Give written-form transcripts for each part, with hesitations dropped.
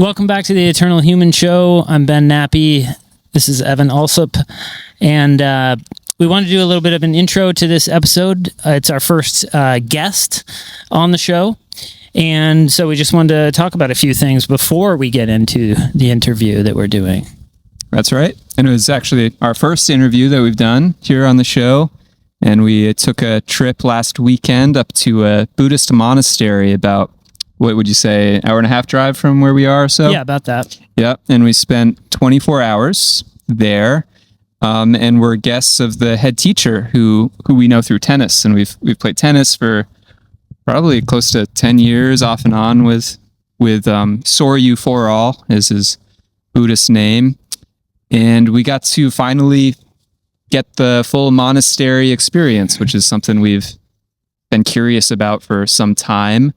Welcome back to the Eternal Human Show. I'm Ben Nappy. This is Evan Alsop. And we want to do a little bit of an intro to this episode. It's our first guest on the show. And so we just wanted to talk about a few things before we get into the interview that we're doing. That's right. And it was actually our first interview that we've done here on the show. And we took a trip last weekend up to a Buddhist monastery about, what would you say, an hour and a half drive from where we are or so? Yeah, about that. Yep. And we spent 24 hours there. And we're guests of the head teacher who we know through tennis. And we've played tennis for probably close to 10 years off and on with Soryu Forall is his Buddhist name. And we got to finally get the full monastery experience, which is something we've been curious about for some time.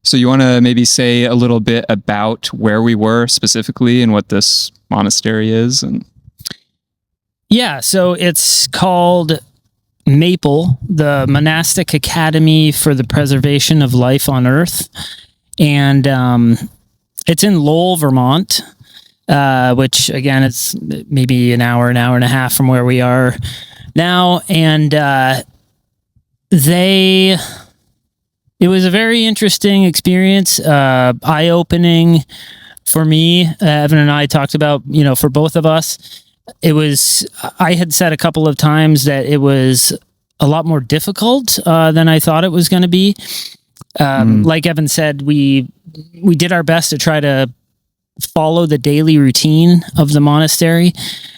So you want to maybe say a little bit about where we were specifically and what this monastery is? Yeah, so it's called MAPLE, the Monastic Academy for the Preservation of Life on Earth. And it's in Lowell, Vermont. Which again, it's maybe an hour and a half from where we are now. And it was a very interesting experience, eye-opening for me. Evan and I talked about, for both of us, I had said a couple of times that it was a lot more difficult than I thought it was going to be. Like Evan said, we did our best to try to follow the daily routine of the monastery,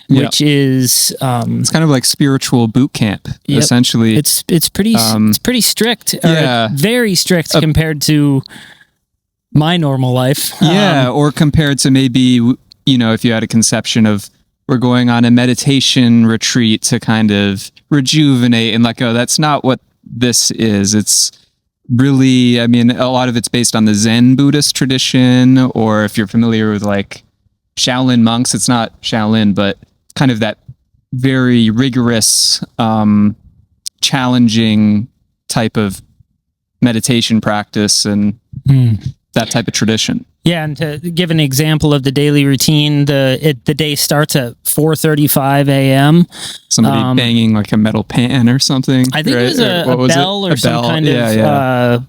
which is it's kind of like spiritual boot camp. Essentially. It's pretty strict, very strict compared to my normal life. Or compared to maybe, if you had a conception of we're going on a meditation retreat to kind of rejuvenate and that's not what this is. It's really, a lot of it's based on the Zen Buddhist tradition, or if you're familiar with like Shaolin monks, it's not Shaolin, but kind of that very rigorous, challenging type of meditation practice and that type of tradition. Yeah, and to give an example of the daily routine, the day starts at 4:35 a.m. Somebody banging like a metal pan or something. I think it was a bell or some kind of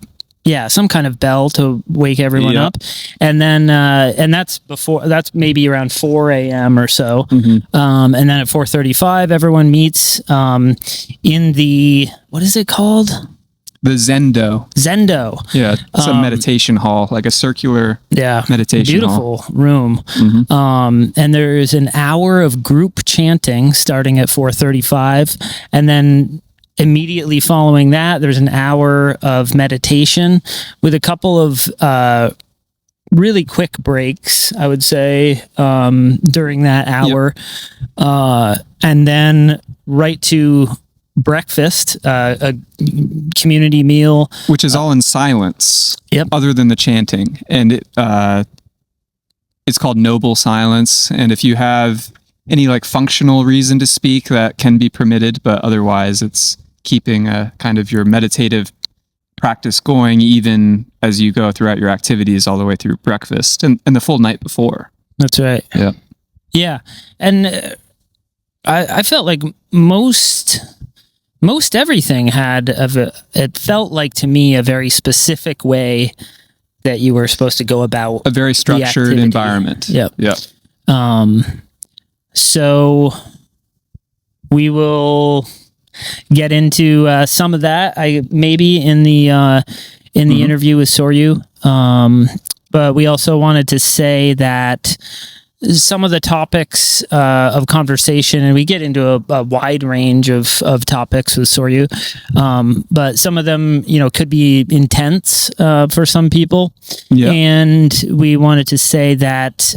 some kind of bell to wake everyone up, and then and that's maybe around 4 a.m. or so, and then at 4:35 everyone meets in the, what is it called? The Zendo. Yeah, it's a meditation hall, like a circular meditation hall. Beautiful room. And there's an hour of group chanting starting at 4:35, and then immediately following that, there's an hour of meditation with a couple of really quick breaks, I would say, during that hour. And then right to breakfast, a community meal, which is all in silence, other than the chanting, and it's called noble silence. And if you have any like functional reason to speak, that can be permitted, but otherwise it's keeping a kind of your meditative practice going even as you go throughout your activities all the way through breakfast and the full night before. That's right. Yeah. And I felt like most everything it felt like to me a very specific way that you were supposed to go about a very structured environment. Yep. So we will get into some of that. Maybe in the interview with Soryu. But we also wanted to say that some of the topics of conversation, and we get into a wide range of topics with Soryu, but some of them, could be intense for some people. And we wanted to say that,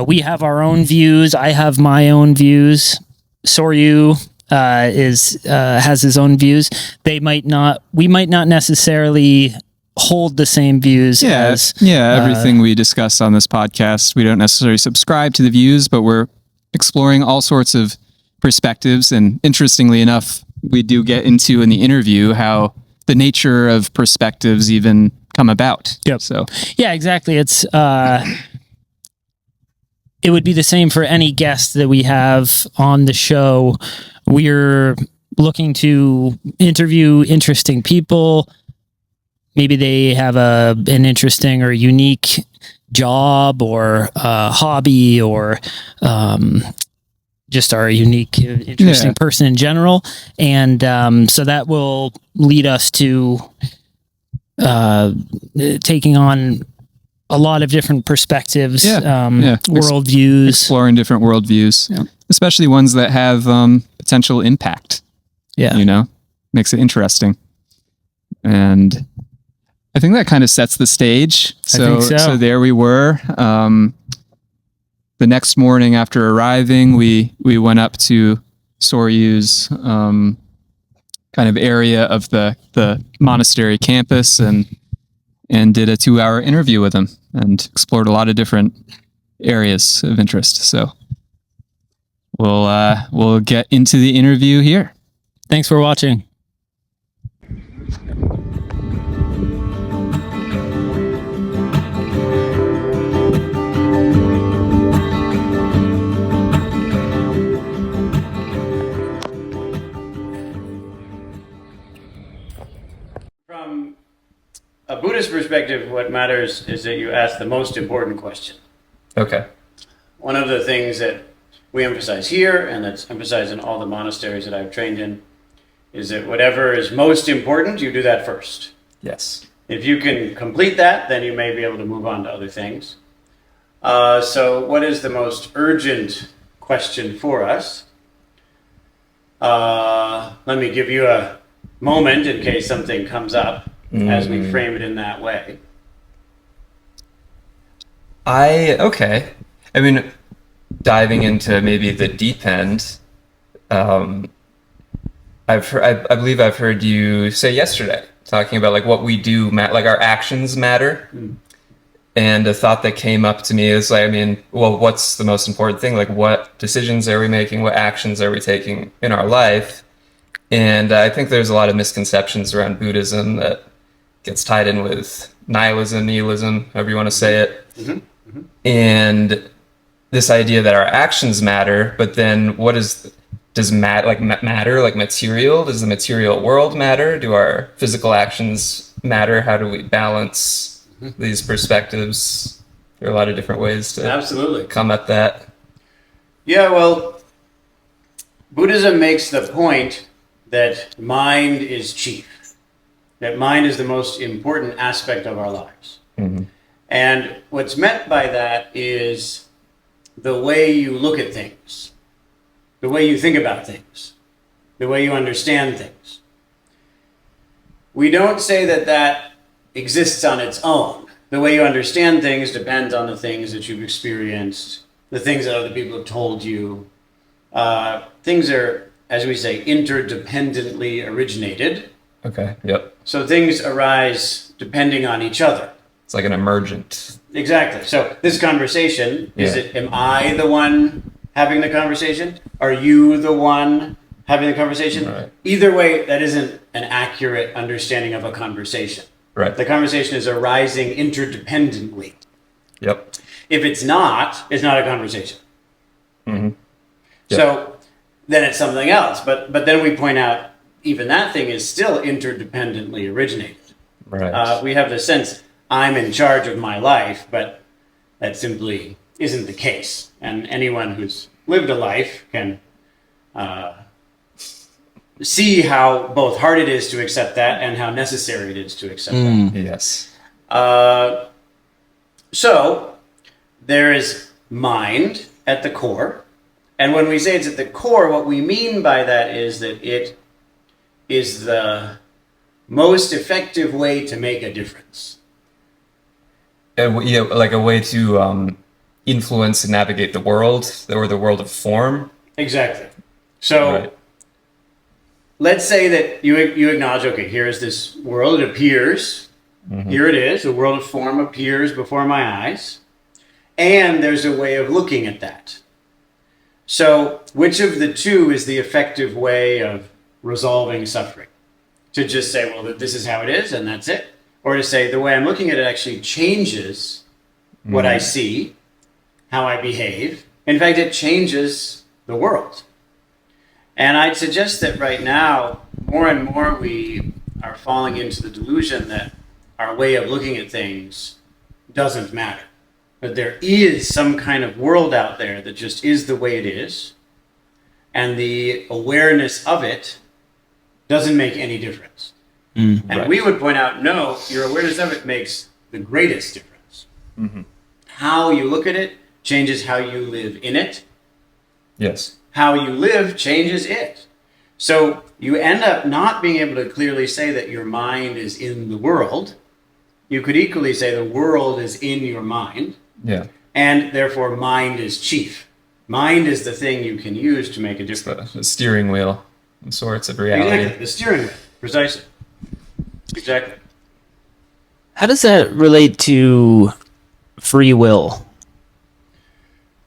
we have our own views. I have my own views. Soryu has his own views. We might not necessarily hold the same views as everything we discuss on this podcast. We don't necessarily subscribe to the views, but we're exploring all sorts of perspectives. And interestingly enough, we do get into in the interview how the nature of perspectives even come about. Yep. So Yeah, exactly. It's it would be the same for any guest that we have on the show. We're looking to interview interesting people. Maybe they have an interesting or unique job or hobby, or just are a unique, interesting person in general. And so that will lead us to taking on a lot of different perspectives, worldviews. Exploring different worldviews, especially ones that have potential impact. Yeah. You know, makes it interesting. And I think that kind of sets the stage. So there we were. The next morning after arriving, we went up to Soryu's kind of area of the monastery campus and did a 2-hour interview with him and explored a lot of different areas of interest. So we'll get into the interview here. Thanks for watching. From a Buddhist perspective, what matters is that you ask the most important question. Okay. One of the things that we emphasize here, and that's emphasized in all the monasteries that I've trained in, is that whatever is most important, you do that first. Yes. If you can complete that, then you may be able to move on to other things. So what is the most urgent question for us? Let me give you a moment in case something comes up as we frame it in that way. Okay. I mean, diving into maybe the deep end, I believe I've heard you say yesterday, talking about like what we do, like our actions matter. And a thought that came up to me is like, I mean, well, what's the most important thing? Like, what decisions are we making? What actions are we taking in our life? And I think there's a lot of misconceptions around Buddhism that gets tied in with nihilism, however you want to say it. And this idea that our actions matter, but then what does matter, like material? Does the material world matter? Do our physical actions matter? How do we balance these perspectives? There are a lot of different ways to Absolutely come at that. Yeah, well, Buddhism makes the point that mind is chief, that mind is the most important aspect of our lives. And what's meant by that is the way you look at things, the way you think about things, the way you understand things. We don't say that that exists on its own. The way you understand things depends on the things that you've experienced, the things that other people have told you. Things are, as we say, interdependently originated. Okay, yep. So things arise depending on each other. It's like an emergent. Exactly. So this conversation, am I the one having the conversation? Are you the one having the conversation? Right. Either way, that isn't an accurate understanding of a conversation. Right. The conversation is arising interdependently. Yep. If it's not a conversation. Yep. So then it's something else. But then we point out even that thing is still interdependently originated. Right. We have the sense I'm in charge of my life, but that simply isn't the case. And anyone who's lived a life can see how both hard it is to accept that and how necessary it is to accept that. Yes. So there is mind at the core. And when we say it's at the core, what we mean by that is that it is the most effective way to make a difference. Like a way to influence and navigate the world, or the world of form. Exactly. So let's say that you acknowledge, okay, here is this world. It appears. Here it is. A world of form appears before my eyes. And there's a way of looking at that. So which of the two is the effective way of resolving suffering? to just say, well, this is how it is and that's it. Or to say the way I'm looking at it actually changes what I see, how I behave. In fact, it changes the world. And I'd suggest that right now, more and more we are falling into the delusion that our way of looking at things doesn't matter. But there is some kind of world out there that just is the way it is. And the awareness of it doesn't make any difference. And we would point out, no, your awareness of it makes the greatest difference. How you look at it changes how you live in it. Yes. How you live changes it. So you end up not being able to clearly say that your mind is in the world. You could equally say the world is in your mind. Yeah. And therefore mind is chief. Mind is the thing you can use to make a difference. The steering wheel of sorts of reality. Exactly. The steering wheel. Precisely. Exactly. How does that relate to free will?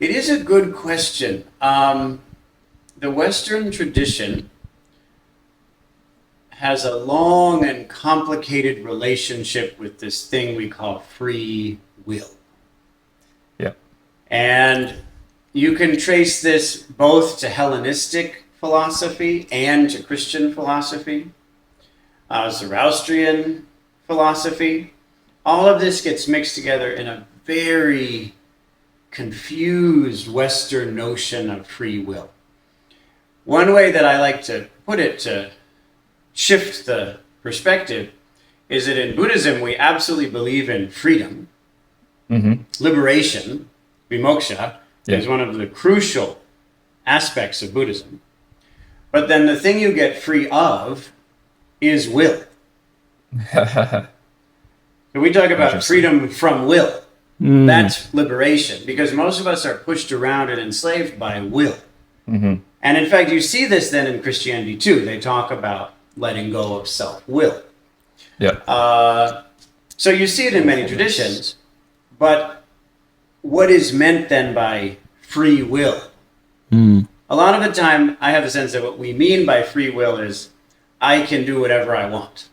It is a good question. The Western tradition has a long and complicated relationship with this thing we call free will. Yeah. And you can trace this both to Hellenistic philosophy and to Christian philosophy, Zoroastrian philosophy. All of this gets mixed together in a very confused Western notion of free will. One way that I like to put it to shift the perspective is that in Buddhism we absolutely believe in freedom, liberation, vimoksha, is one of the crucial aspects of Buddhism. But then the thing you get free of is will. So we talk about freedom from will. That's liberation, because most of us are pushed around and enslaved by will. And in fact, you see this then in Christianity too. They talk about letting go of self-will. Yeah. So you see it in many traditions, but what is meant then by free will? A lot of the time, I have the sense that what we mean by free will is I can do whatever I want.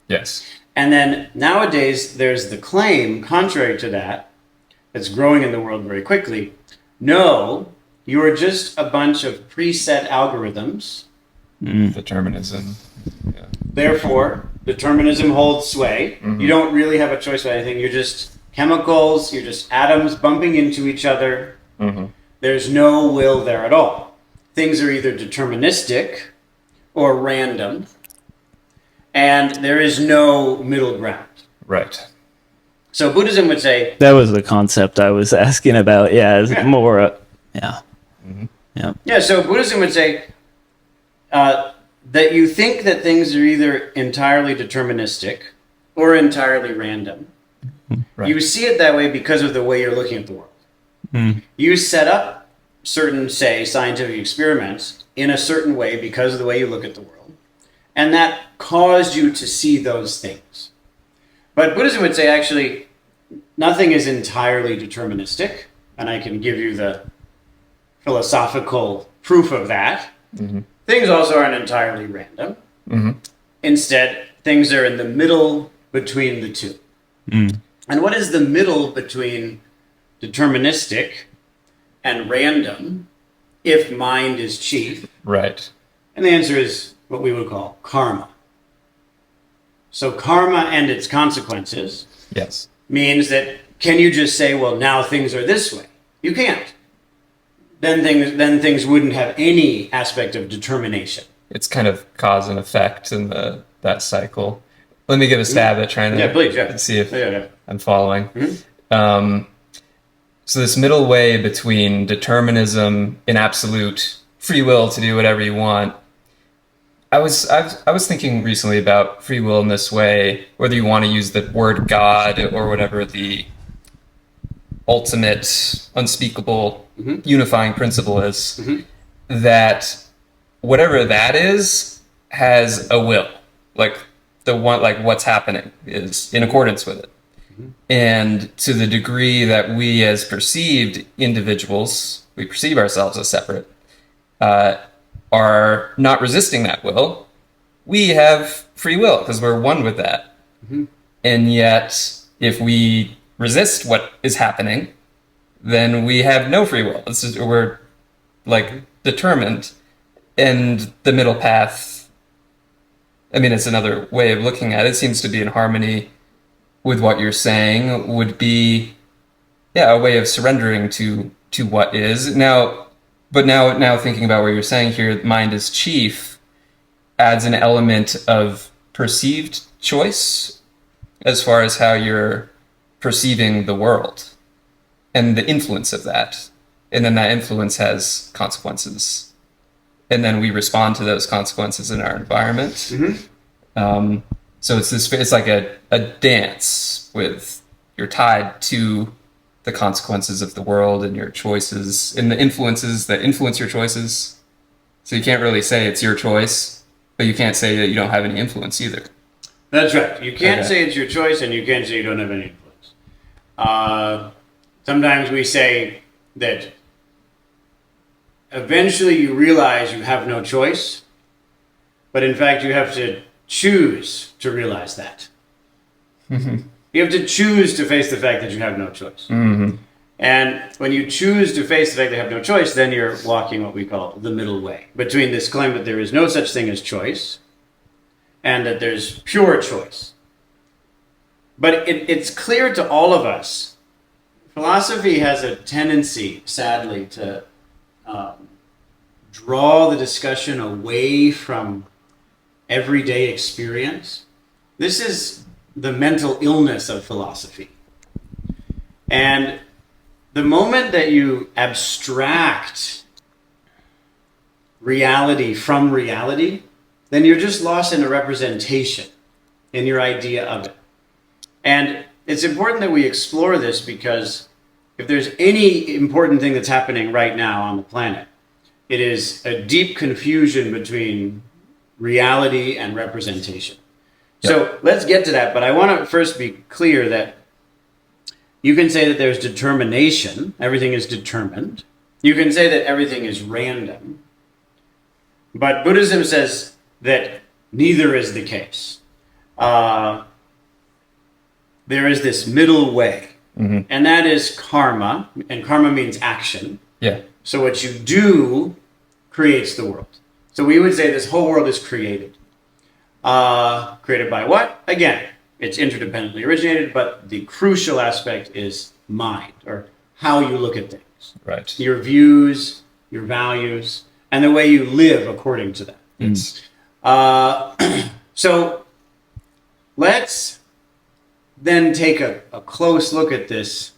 Yes. And then nowadays, there's the claim, contrary to that, that's growing in the world very quickly. No, you are just a bunch of preset algorithms. Determinism. Yeah. Therefore, determinism holds sway. You don't really have a choice of anything. You're just chemicals, you're just atoms bumping into each other. There's no will there at all. Things are either deterministic or random. And there is no middle ground. Right. So Buddhism would say... That was the concept I was asking about. Yeah, it's more... yeah. Yeah, so Buddhism would say that you think that things are either entirely deterministic or entirely random. Right. You see it that way because of the way you're looking at the world. You set up certain, say, scientific experiments in a certain way because of the way you look at the world. And that caused you to see those things. But Buddhism would say, actually, nothing is entirely deterministic. And I can give you the philosophical proof of that. Things also aren't entirely random. Instead, things are in the middle between the two. And what is the middle between deterministic and random if mind is chief? Right. And the answer is what we would call karma. So karma and its consequences means that can you just say, well, now things are this way? You can't. Then things wouldn't have any aspect of determination. It's kind of cause and effect in that cycle. Let me give a stab at trying to see if I'm following. So this middle way between determinism and absolute free will to do whatever you want. I was thinking recently about free will in this way, whether you want to use the word God or whatever the ultimate, unspeakable, unifying principle is, that whatever that is has a will. Like what's happening is in accordance with it. And to the degree that we as perceived individuals, we perceive ourselves as separate, are not resisting that will, we have free will because we're one with that. And yet, if we resist what is happening, then we have no free will. We're like determined. And the middle path, I mean, it's another way of looking at it, seems to be in harmony with what you're saying, would be, a way of surrendering to what is. Now thinking about what you're saying here, mind is chief, adds an element of perceived choice as far as how you're perceiving the world and the influence of that. And then that influence has consequences. And then we respond to those consequences in our environment. So it's like a dance with, you're tied to the consequences of the world and your choices and the influences that influence your choices. So you can't really say it's your choice, but you can't say that you don't have any influence either. That's right. You can't say it's your choice, and you can't say you don't have any influence. Sometimes we say that eventually you realize you have no choice, but in fact you have to choose to realize that. You have to choose to face the fact that you have no choice. And when you choose to face the fact that you have no choice, then you're walking what we call the middle way between this claim that there is no such thing as choice and that there's pure choice. But it's clear to all of us, philosophy has a tendency, sadly, to draw the discussion away from everyday experience. This is the mental illness of philosophy. And the moment that you abstract reality from reality, then you're just lost in a representation in your idea of it. And it's important that we explore this, because if there's any important thing that's happening right now on the planet, it is a deep confusion between reality and representation. So let's get to that, but I want to first be clear that you can say that there's determination, everything is determined. You can say that everything is random. But Buddhism says that neither is the case. There is this middle way, and that is karma, and karma means action. So what you do creates the world. So we would say this whole world is created. Created by what? Again, it's interdependently originated, but the crucial aspect is mind, or how you look at things. Right. Your views, your values, and the way you live according to that. So let's then take a close look at this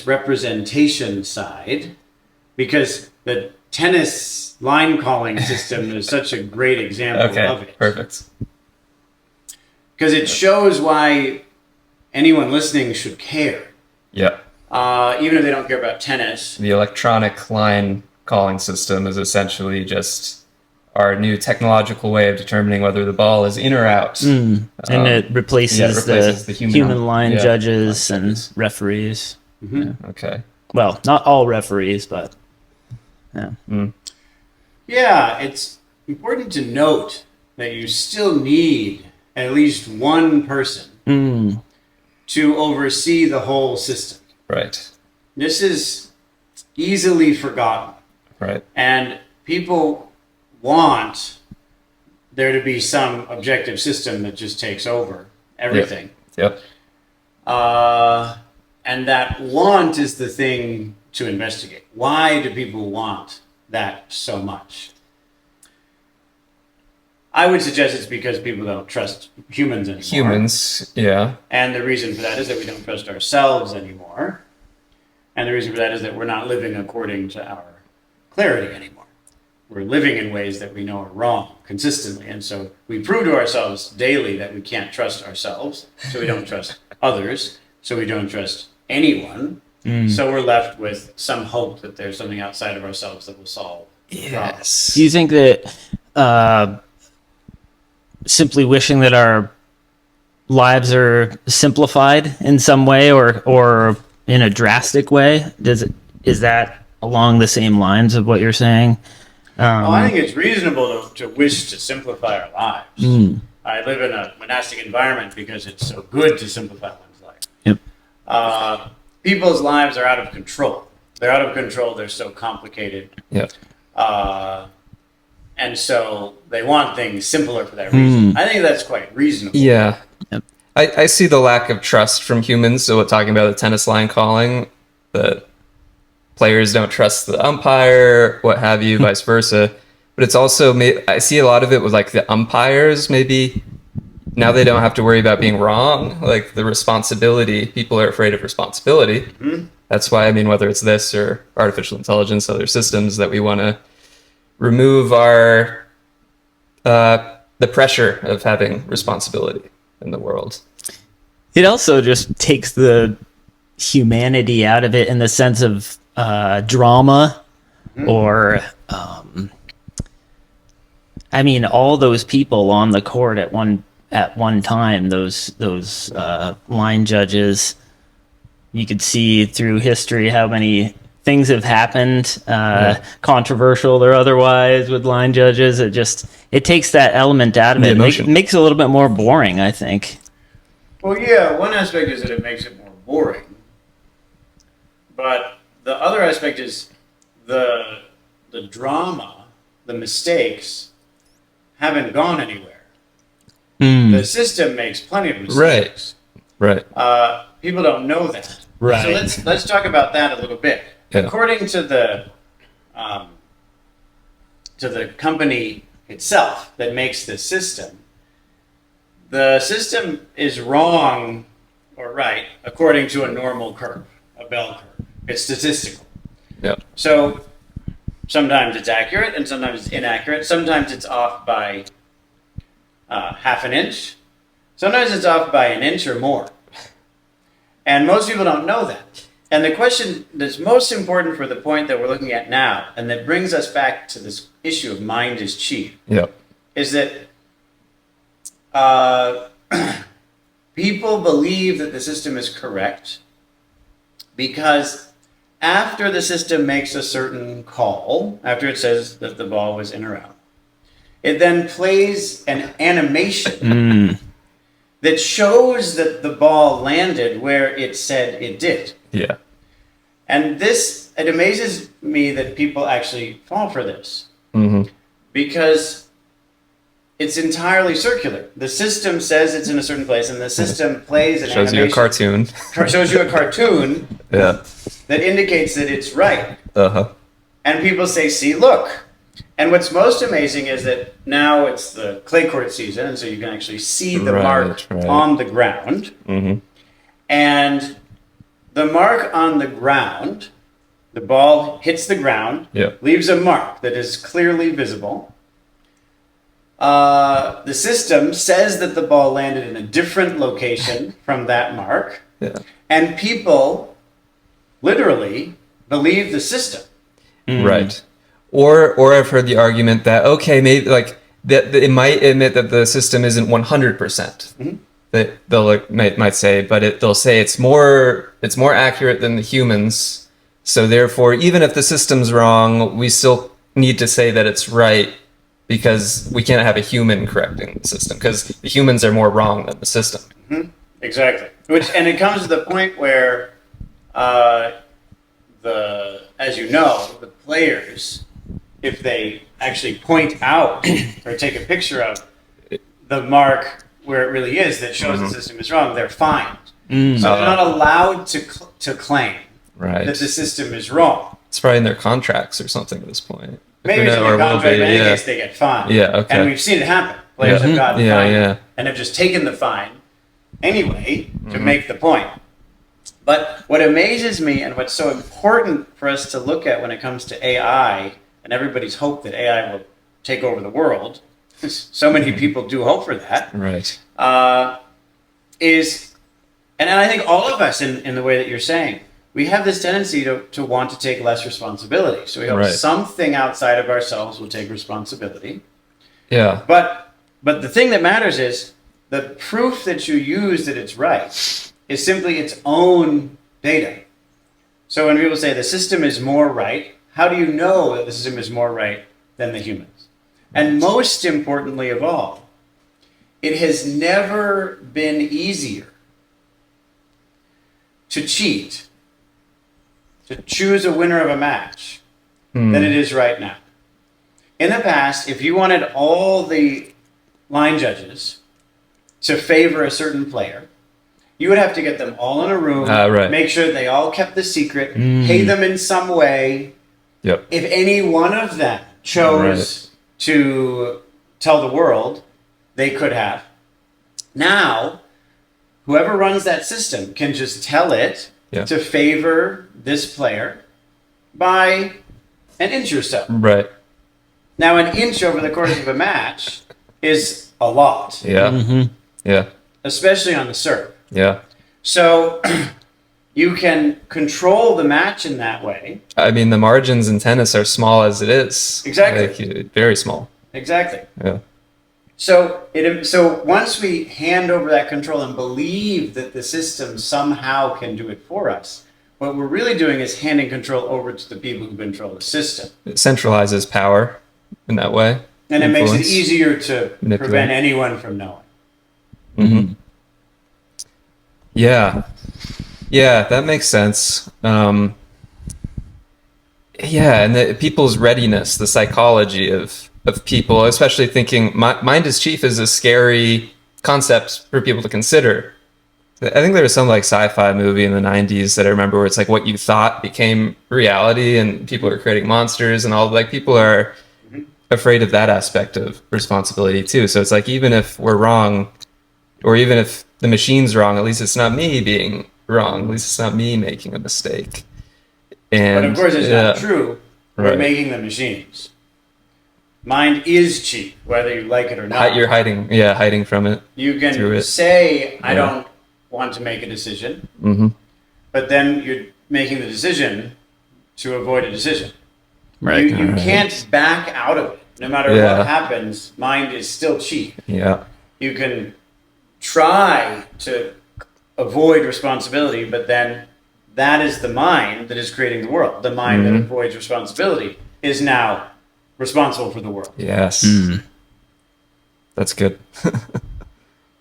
representation side, because the tennis line calling system is such a great example of it. Perfect. Because it shows why anyone listening should care. Even if they don't care about tennis. The electronic line calling system is essentially just our new technological way of determining whether the ball is in or out. And it replaces the human line judges and referees. Well, not all referees, but it's important to note that you still need at least one person to oversee the whole system. Right. This is easily forgotten. Right. And people want there to be some objective system that just takes over everything. And that want is the thing to investigate. Why do people want that so much? I would suggest it's because people don't trust humans anymore. And the reason for that is that we don't trust ourselves anymore. And the reason for that is that we're not living according to our clarity anymore. We're living in ways that we know are wrong consistently. And so we prove to ourselves daily that we can't trust ourselves. So we don't trust others. So we don't trust anyone. So we're left with some hope that there's something outside of ourselves that will solve the problem. Do you think that simply wishing that our lives are simplified in some way or in a drastic way, is that along the same lines of what you're saying? I think it's reasonable to wish to simplify our lives. I live in a monastic environment because it's so good to simplify one's life. Yep. People's lives are out of control. They're out of control. They're so complicated. Yeah. And so they want things simpler for that reason. I think that's quite reasonable. Yeah. Yep. I see the lack of trust from humans. So talking about the tennis line calling, that players don't trust the umpire, what have you, vice versa. But it's also, I see a lot of it with like the umpires, maybe now they don't have to worry about being wrong. Like the responsibility, people are afraid of responsibility. That's why, I mean, whether it's this or artificial intelligence, other systems, that we want to remove our, the pressure of having responsibility in the world. It also just takes the humanity out of it in the sense of drama or I mean, all those people on the court at one time, those line judges, you could see through history how many things have happened, controversial or otherwise, with line judges. It takes that element out of it. It makes it a little bit more boring, I think. Well, yeah, one aspect is that it makes it more boring. But the other aspect is the drama, the mistakes, haven't gone anywhere. The system makes plenty of mistakes. Right. People don't know that. Right. So let's talk about that a little bit. Yeah. According to the company itself that makes the system is wrong or right according to a normal curve, a bell curve. It's statistical. Yeah. So sometimes it's accurate and sometimes it's inaccurate. Sometimes it's off by half an inch. Sometimes it's off by an inch or more. And most people don't know that. And the question that's most important for the point that we're looking at now, and that brings us back to this issue of mind is chief, is that people believe that the system is correct because after the system makes a certain call, after it says that the ball was in or out, it then plays an animation that shows that the ball landed where it said it did. Yeah. And it amazes me that people actually fall for this. Because it's entirely circular. The system says it's in a certain place, and the system plays an shows animation. you a cartoon. Shows you a cartoon that indicates that it's right. And people say, see, look. And what's most amazing is that now it's the clay court season, and so you can actually see the mark on the ground. And the mark on the ground, the ball hits the ground, leaves a mark that is clearly visible. The system says that the ball landed in a different location from that mark. And people literally believe the system. Right. Or I've heard the argument that, okay, maybe like that it might admit that the system isn't 100%. That they'll might say, but they'll say it's more accurate than the humans. So therefore, even if the system's wrong, we still need to say that it's right because we can't have a human correcting the system because the humans are more wrong than the system. Exactly. And it comes to the point where as you know, the players, if they actually point out or take a picture of the mark where it really is that shows the system is wrong, they're fined. So they're not allowed to claim that the system is wrong. It's probably in their contracts or something at this point. Maybe it's in their contract, but in any case, they get fined. And we've seen it happen. Players have gotten fined and have just taken the fine anyway to make the point. But what amazes me and what's so important for us to look at when it comes to AI and everybody's hope that AI will take over the world, so many people do hope for that, is, and I think all of us in the way that you're saying, we have this tendency to want to take less responsibility. So we hope something outside of ourselves will take responsibility. But the thing that matters is the proof that you use that it's right is simply its own data. So when people say the system is more right, how do you know that the system is more right than the humans. And most importantly of all, it has never been easier to cheat, to choose a winner of a match, than it is right now. In the past, if you wanted all the line judges to favor a certain player, you would have to get them all in a room, make sure they all kept the secret, pay them in some way. Yep. If any one of them chose to tell the world, they could have. Now, whoever runs that system can just tell it to favor this player by an inch or so. Right. Now, an inch over the course of a match is a lot. Yeah. Yeah. Especially on the serve. Yeah. So you can control the match in that way. I mean, the margins in tennis are small as it is. Exactly. Like, very small. Exactly. Yeah. So once we hand over that control and believe that the system somehow can do it for us, what we're really doing is handing control over to the people who control the system. It centralizes power in that way. And it makes it Influence. easier to Manipulate. prevent anyone from knowing. Mm-hmm. Yeah. Yeah, that makes sense. Yeah, and people's readiness, the psychology of people, especially thinking mind is chief is a scary concept for people to consider. I think there was some like sci-fi movie in the 90s that I remember where it's like what you thought became reality and people are creating monsters and all, like people are afraid of that aspect of responsibility too. So it's like even if we're wrong, or even if the machine's wrong, at least it's not me being wrong. At least it's not me making a mistake. And But of course it's not true. We're Right. making the machines. Mind is cheap, whether you like it or not. You're hiding from it. You through can it. say, I Yeah. don't want to make a decision, Mm-hmm. but then you're making the decision to avoid a decision. Right. You Right. can't back out of it. No matter Yeah. what happens, mind is still cheap. Yeah. You can try to avoid responsibility, but then that is the mind that is creating the world. The mind that avoids responsibility is now responsible for the world. Yes. That's good.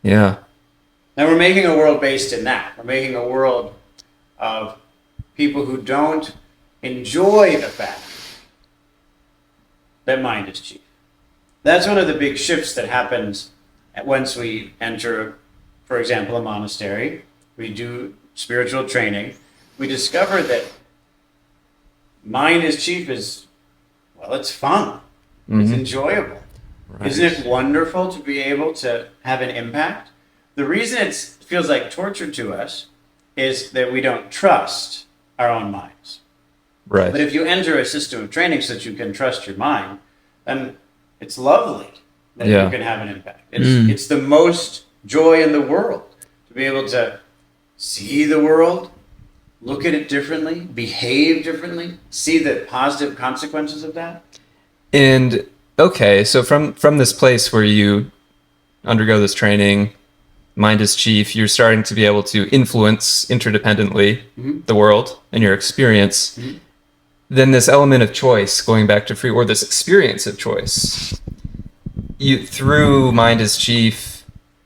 Yeah. And we're making a world based in that. We're making a world of people who don't enjoy the fact that mind is chief. That's one of the big shifts that happens once we enter, for example, a monastery. We do spiritual training. We discover that mind is chief is, well, it's fun. It's enjoyable. Right. Isn't it wonderful to be able to have an impact? The reason it feels like torture to us is that we don't trust our own minds. Right. But if you enter a system of training so that you can trust your mind, then it's lovely that Yeah. you can have an impact. It's the most joy in the world to be able to see the world, look at it differently, behave differently, see the positive consequences of that. And okay, so from this place where you undergo this training, mind is chief, you're starting to be able to influence interdependently the world and your experience. Then this element of choice, going back to free, or this experience of choice, you through mind is chief,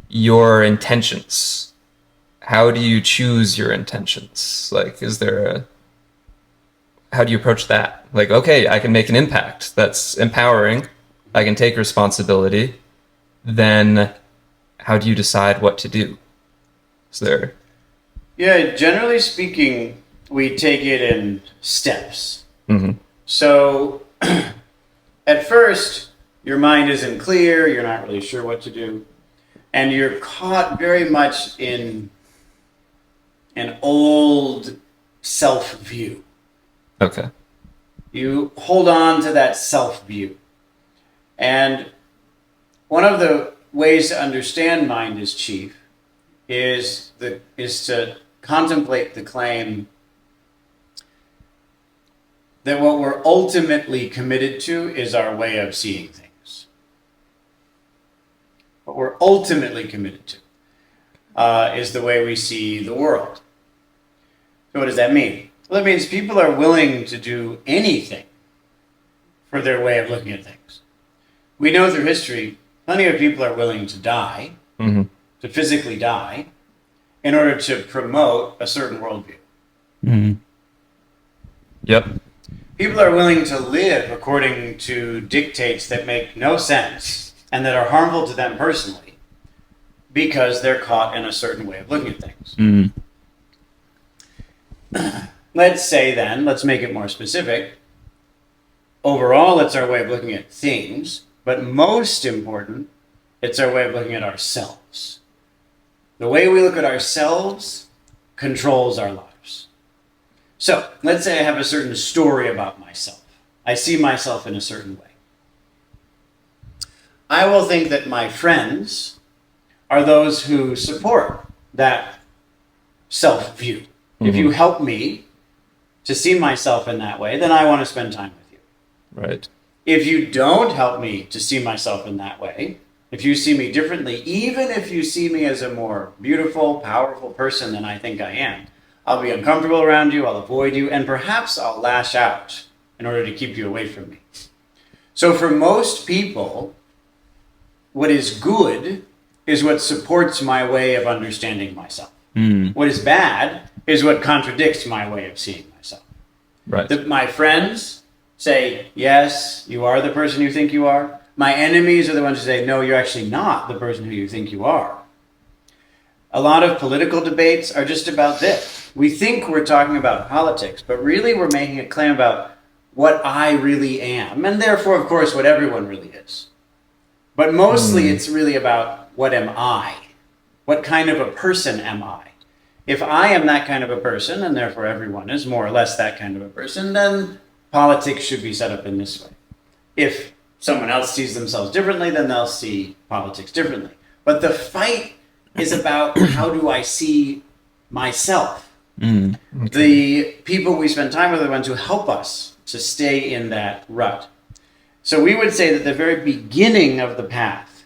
your intentions. How do you choose your intentions? Like, is there how do you approach that? Like, okay, I can make an impact. That's empowering. I can take responsibility. Then how do you decide what to do? Is there... Yeah, generally speaking, we take it in steps. Mm-hmm. So at first, your mind isn't clear, you're not really sure what to do, and you're caught very much in an old self-view. Okay. You hold on to that self-view. And one of the ways to understand mind is chief is to contemplate the claim that what we're ultimately committed to is our way of seeing things. What we're ultimately committed to is the way we see the world. So what does that mean? Well, it means people are willing to do anything for their way of looking at things. We know through history, plenty of people are willing to die, to physically die, in order to promote a certain worldview. Yep. People are willing to live according to dictates that make no sense and that are harmful to them personally because they're caught in a certain way of looking at things. Let's say then, let's make it more specific. Overall, it's our way of looking at things, but most important, it's our way of looking at ourselves. The way we look at ourselves controls our lives. So, let's say I have a certain story about myself. I see myself in a certain way. I will think that my friends are those who support that self-view. If you help me to see myself in that way, then I want to spend time with you. Right. If you don't help me to see myself in that way, if you see me differently, even if you see me as a more beautiful, powerful person than I think I am, I'll be uncomfortable around you, I'll avoid you, and perhaps I'll lash out in order to keep you away from me. So for most people, what is good is what supports my way of understanding myself. What is bad is what contradicts my way of seeing myself. Right. My friends say, yes, you are the person you think you are. My enemies are the ones who say, no, you're actually not the person who you think you are. A lot of political debates are just about this. We think we're talking about politics, but really we're making a claim about what I really am, and therefore, of course, what everyone really is. But mostly it's really about what am I? What kind of a person am I? If I am that kind of a person, and therefore everyone is more or less that kind of a person, then politics should be set up in this way. If someone else sees themselves differently, then they'll see politics differently. But the fight is about how do I see myself? The people we spend time with are the ones who help us to stay in that rut. So we would say that the very beginning of the path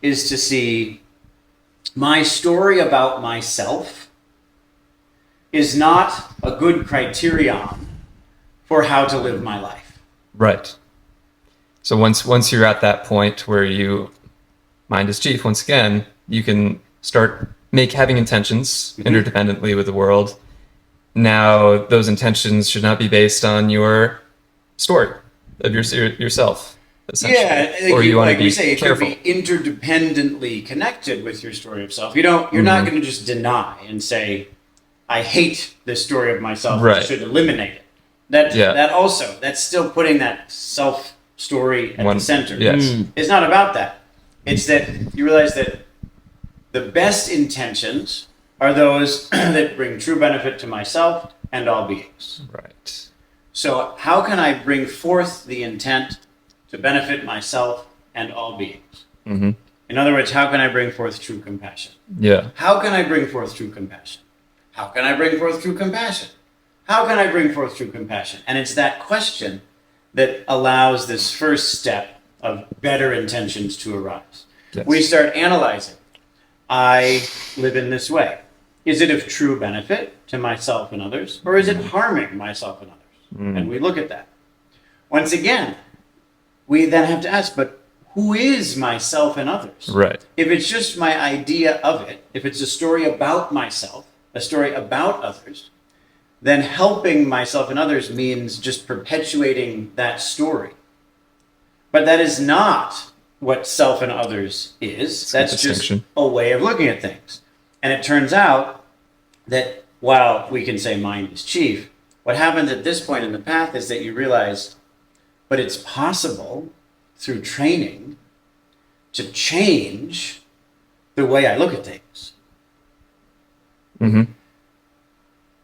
is to see my story about myself is not a good criterion for how to live my life. Right. So once you're at that point where mind is chief, once again, you can start having intentions interdependently with the world. Now, those intentions should not be based on your story of yourself, essentially. Yeah, or you want like to be we say, it careful. could be interdependently connected with your story of self. You're not going to just deny and say, I hate this story of myself, I Right. should eliminate it. That's still putting that self story at the center. Yes. It's not about that. It's that you realize that the best intentions are those that bring true benefit to myself and all beings. Right. So how can I bring forth the intent to benefit myself and all beings? In other words, how can I bring forth true compassion? Yeah. How can I bring forth true compassion? How can I bring forth true compassion? How can I bring forth true compassion? And it's that question that allows this first step of better intentions to arise. Yes. We start analyzing. I live in this way. Is it of true benefit to myself and others, or is it harming myself and others? And we look at that. Once again, we then have to ask, but who is myself and others? Right. If it's just my idea of it, if it's a story about myself, a story about others, then helping myself and others means just perpetuating that story. But that is not what self and others is. That's just a way of looking at things. And it turns out that while we can say mind is chief, what happens at this point in the path is that you realize, but it's possible through training to change the way I look at things.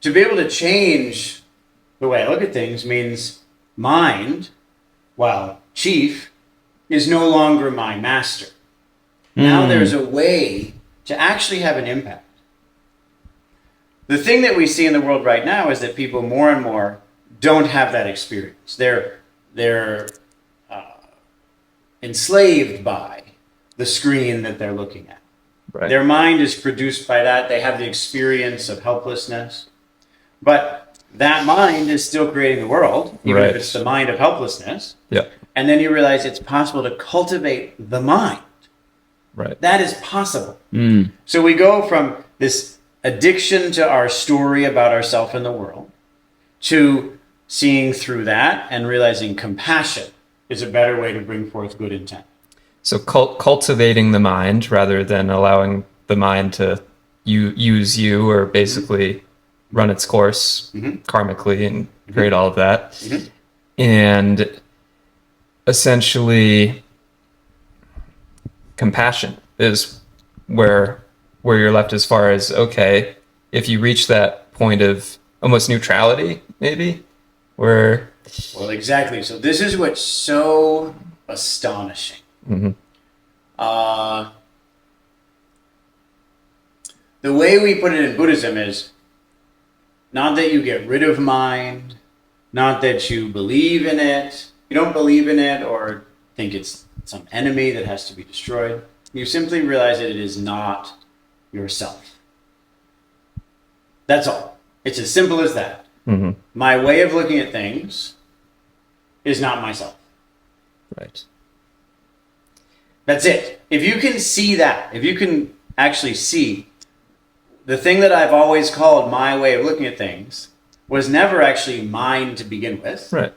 To be able to change the way I look at things means mind, while chief, is no longer my master. Now there's a way to actually have an impact. The thing that we see in the world right now is that people more and more don't have that experience. They're enslaved by the screen that they're looking at. Right. Their mind is produced by that. They have the experience of helplessness. But that mind is still creating the world, even Right. if it's the mind of helplessness. Yeah. And then you realize it's possible to cultivate the mind. Right. That is possible. So we go from this addiction to our story about ourselves and the world to seeing through that and realizing compassion is a better way to bring forth good intent. So cultivating the mind rather than allowing the mind to use you or basically run its course karmically and create all of that. And essentially compassion is where you're left as far as, okay, if you reach that point of almost neutrality, maybe, where... Well, exactly. So this is what's so astonishing. The way we put it in Buddhism is not that you get rid of mind, not that you believe in it. You don't believe in it or think it's some enemy that has to be destroyed. You simply realize that it is not yourself. That's all. It's as simple as that. My way of looking at things is not myself. Right. That's it. If you can see that, if you can actually see the thing that I've always called my way of looking at things was never actually mine to begin with. Right.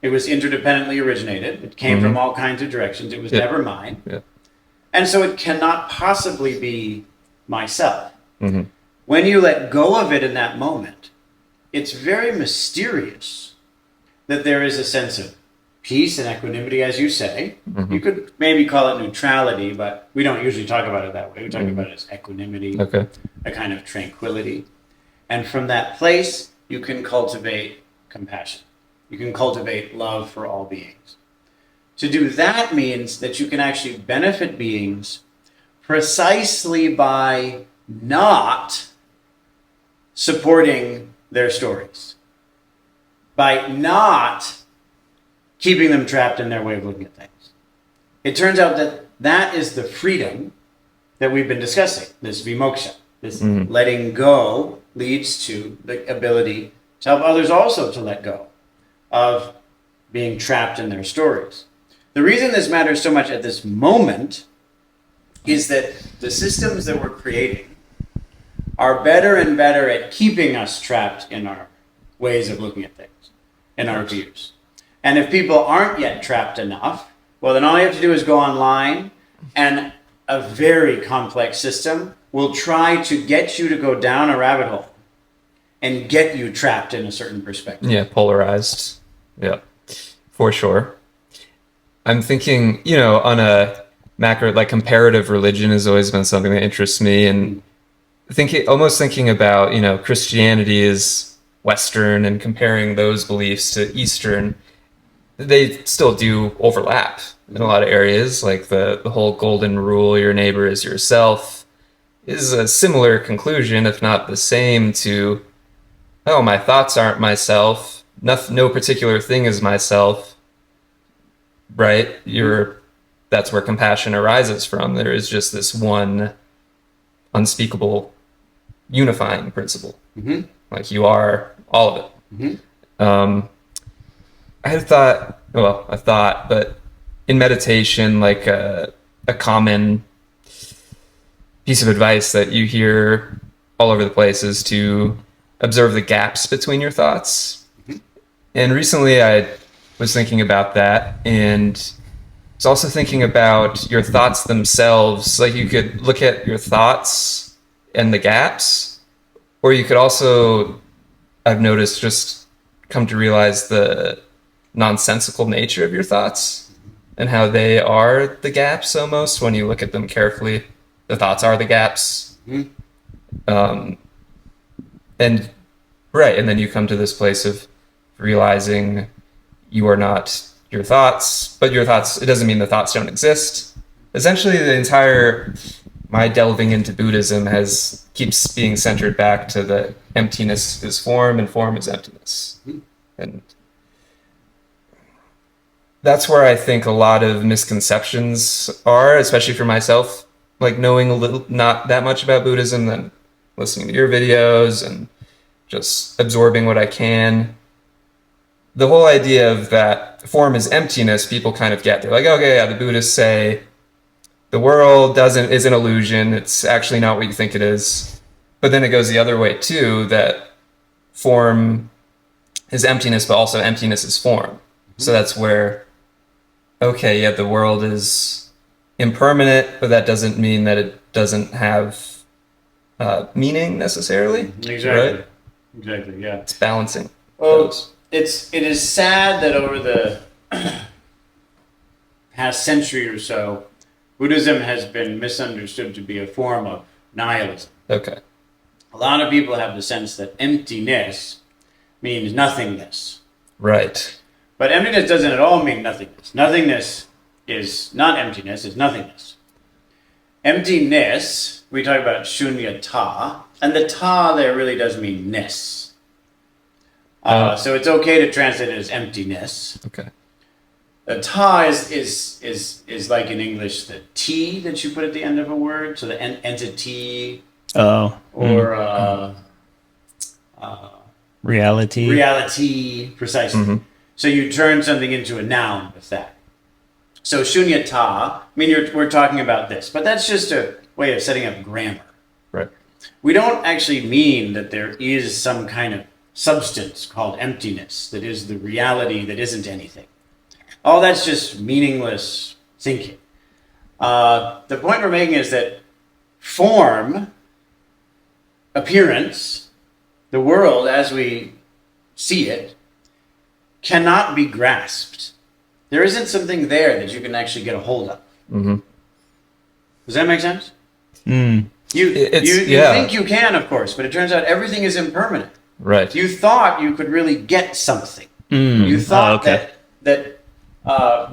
It was interdependently originated. It came from all kinds of directions. It was never mine. Yeah. And so it cannot possibly be myself. When you let go of it in that moment, it's very mysterious that there is a sense of peace and equanimity, as you say. You could maybe call it neutrality, but we don't usually talk about it that way. We talk about it as equanimity, Okay. a kind of tranquility. And from that place, you can cultivate compassion. You can cultivate love for all beings. To do that means that you can actually benefit beings precisely by not supporting their stories, by not keeping them trapped in their way of looking at things. It turns out that that is the freedom that we've been discussing, this vimoksha, this letting go leads to the ability to help others also to let go of being trapped in their stories. The reason this matters so much at this moment is that the systems that we're creating are better and better at keeping us trapped in our ways of looking at things, in our views. And if people aren't yet trapped enough, well, then all you have to do is go online, and a very complex system will try to get you to go down a rabbit hole and get you trapped in a certain perspective. Yeah, polarized. Yeah, for sure. I'm thinking, on a macro, like comparative religion has always been something that interests me, and almost thinking about, Christianity is Western and comparing those beliefs to Eastern. They still do overlap in a lot of areas, like the whole golden rule, your neighbor is yourself, is a similar conclusion, if not the same, to, oh, my thoughts aren't myself, no particular thing is myself, right? That's where compassion arises from. There is just this one unspeakable unifying principle. Like you are all of it. I thought, but in meditation, like a common piece of advice that you hear all over the place is to observe the gaps between your thoughts. And recently I was thinking about that, and was also thinking about your thoughts themselves. Like you could look at your thoughts and the gaps, or you could also, I've noticed, just come to realize the nonsensical nature of your thoughts and how they are the gaps almost when you look at them carefully. The thoughts are the gaps. And then you come to this place of realizing you are not your thoughts, but your thoughts, it doesn't mean the thoughts don't exist. Essentially, my delving into Buddhism keeps being centered back to the emptiness is form and form is emptiness. And that's where I think a lot of misconceptions are, especially for myself, like knowing not that much about Buddhism, then listening to your videos and just absorbing what I can. The whole idea of that form is emptiness, people kind of get. They're like, okay, yeah, the Buddhists say the world is an illusion. It's actually not what you think it is. But then it goes the other way too, that form is emptiness, but also emptiness is form. So that's where, okay, yeah, the world is impermanent, but that doesn't mean that it doesn't have meaning necessarily. Exactly. Right? Exactly. Yeah. It's balancing. Well, those. it is sad that over the past century or so, Buddhism has been misunderstood to be a form of nihilism. Okay. A lot of people have the sense that emptiness means nothingness. Right. But emptiness doesn't at all mean nothingness. Nothingness is not emptiness, it's nothingness. Emptiness, we talk about shunya ta, and the ta there really does mean ness. So it's okay to translate it as emptiness. Okay. The ta is like in English the T that you put at the end of a word, so the entity Oh. or Reality. reality, precisely. Mm-hmm. So you turn something into a noun with that. So shunyata, I mean, we're talking about this, but that's just a way of setting up grammar. Right. We don't actually mean that there is some kind of substance called emptiness that is the reality that isn't anything. All that's just meaningless thinking. The point we're making is that form, appearance, the world as we see it, cannot be grasped. There isn't something there that you can actually get a hold of. Mm-hmm. Does that make sense? Mm. You yeah. think you can, of course, but it turns out everything is impermanent. Right. You thought you could really get something. Mm. You thought okay. that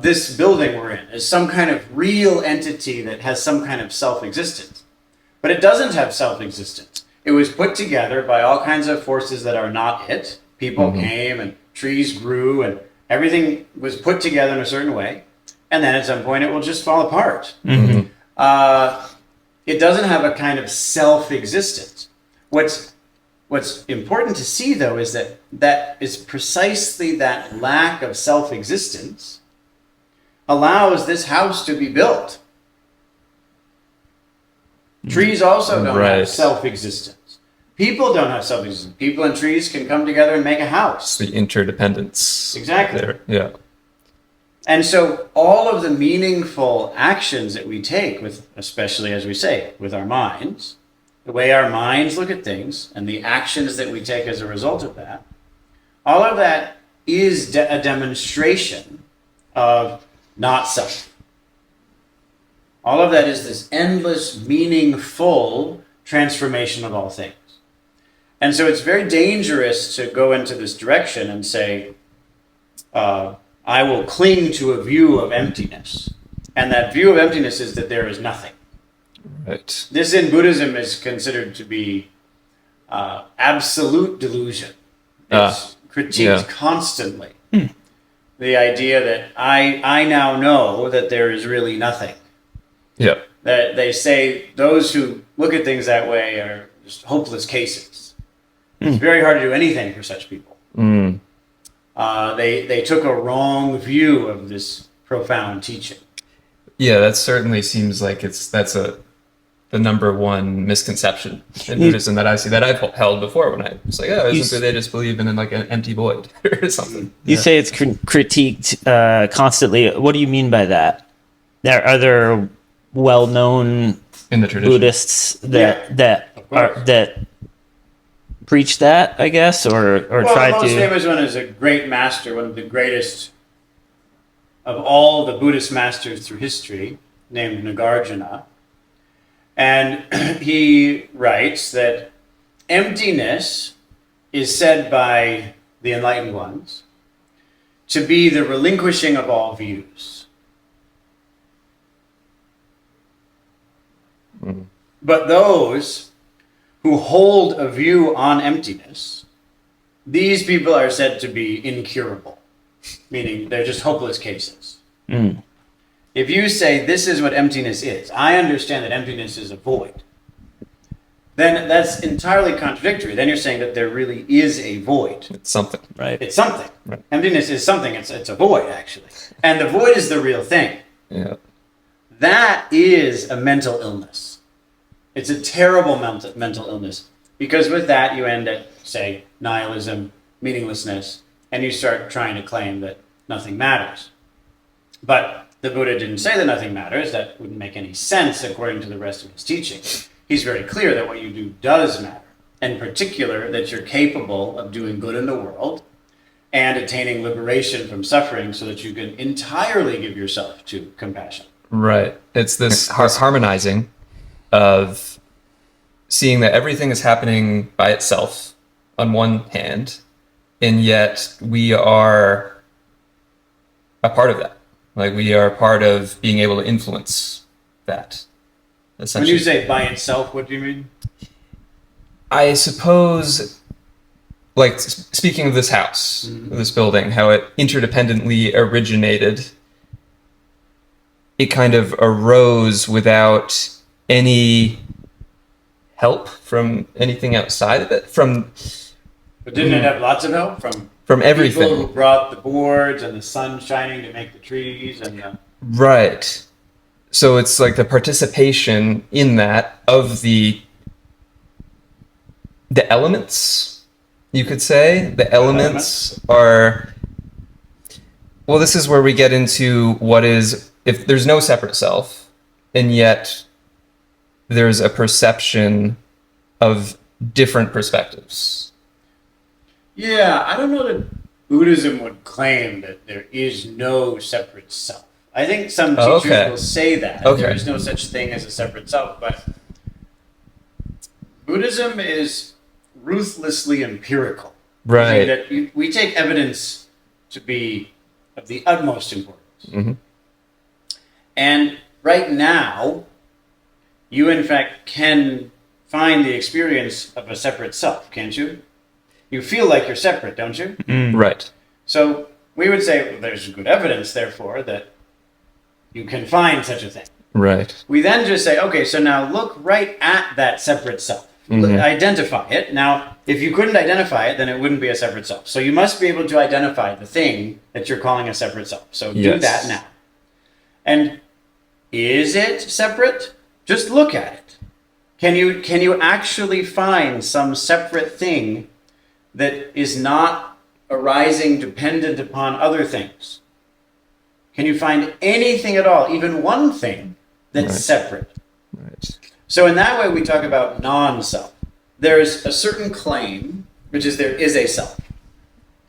this building we're in is some kind of real entity that has some kind of self-existence. But it doesn't have self-existence. It was put together by all kinds of forces that are not it. People came and trees grew and everything was put together in a certain way. And then at some point it will just fall apart. Mm-hmm. It doesn't have a kind of self-existence. What's important to see, though, is that is precisely that lack of self-existence allows this house to be built. Trees also don't have self-existence. People don't have self-existence. People and trees can come together and make a house. The interdependence. Exactly. There. Yeah. And so all of the meaningful actions that we take with, especially as we say, with our minds, the way our minds look at things and the actions that we take as a result of that, all of that is a demonstration of not self. All of that is this endless, meaningful transformation of all things. And so it's very dangerous to go into this direction and say, I will cling to a view of emptiness. And that view of emptiness is that there is nothing. Right. This in Buddhism is considered to be absolute delusion. It's critiqued constantly. The idea that I now know that there is really nothing. Yeah. That they say those who look at things that way are just hopeless cases. It's very hard to do anything for such people. Mm. They took a wrong view of this profound teaching. Yeah, that certainly seems like that's the number one misconception in Buddhism that I see, that I've held before when I was like, oh, isn't they just believe in like an empty void or something? You say it's critiqued constantly. What do you mean by that? Are there well-known In the tradition. Buddhists that preach that, I guess, or try the most to? famous one is a great master, one of the greatest of all the Buddhist masters through history, named Nagarjuna. And he writes that emptiness is said by the enlightened ones to be the relinquishing of all views. But those who hold a view on emptiness, these people are said to be incurable, meaning they're just hopeless cases. If you say this is what emptiness is, I understand that emptiness is a void. then that's entirely contradictory. Then you're saying that there really is a void. It's something. Right. It's something. Right. Emptiness is something. It's a void, actually. And the void is the real thing. Yeah. That is a mental illness. It's a terrible mental illness. Because with that, you end at, say, nihilism, meaninglessness, and you start trying to claim that nothing matters. But the Buddha didn't say that nothing matters. That wouldn't make any sense according to the rest of his teaching. He's very clear that what you do does matter. In particular, that you're capable of doing good in the world and attaining liberation from suffering so that you can entirely give yourself to compassion. Right. It's this harmonizing of seeing that everything is happening by itself on one hand, and yet we are a part of that. Like, we are part of being able to influence that. When you say by itself, what do you mean? I suppose, like, speaking of this house, this building, how it interdependently originated, it kind of arose without any help from anything outside of it. But didn't it have lots of help from everything? People who brought the boards and the sun shining to make the trees and the... Right. So it's like the participation in that of the elements, you could say. The elements are... Well, this is where we get into what is... If there's no separate self, and yet there's a perception of different perspectives. Yeah, I don't know that Buddhism would claim that there is no separate self. I think some teachers will say that. There is no such thing as a separate self, but Buddhism is ruthlessly empirical. Right. That we take evidence to be of the utmost importance. Mm-hmm. And right now, you in fact can find the experience of a separate self, can't you? You feel like you're separate, don't you? Right. So we would say, well, there's good evidence, therefore, that you can find such a thing. Right. We then just say, okay, so now look right at that separate self. Identify it. Now, if you couldn't identify it, then it wouldn't be a separate self. So you must be able to identify the thing that you're calling a separate self. So do that now. And is it separate? Just look at it. Can you actually find some separate thing that is not arising dependent upon other things? Can you find anything at all, even one thing that's separate? Right. So in that way, we talk about non-self. There's a certain claim, which is there is a self.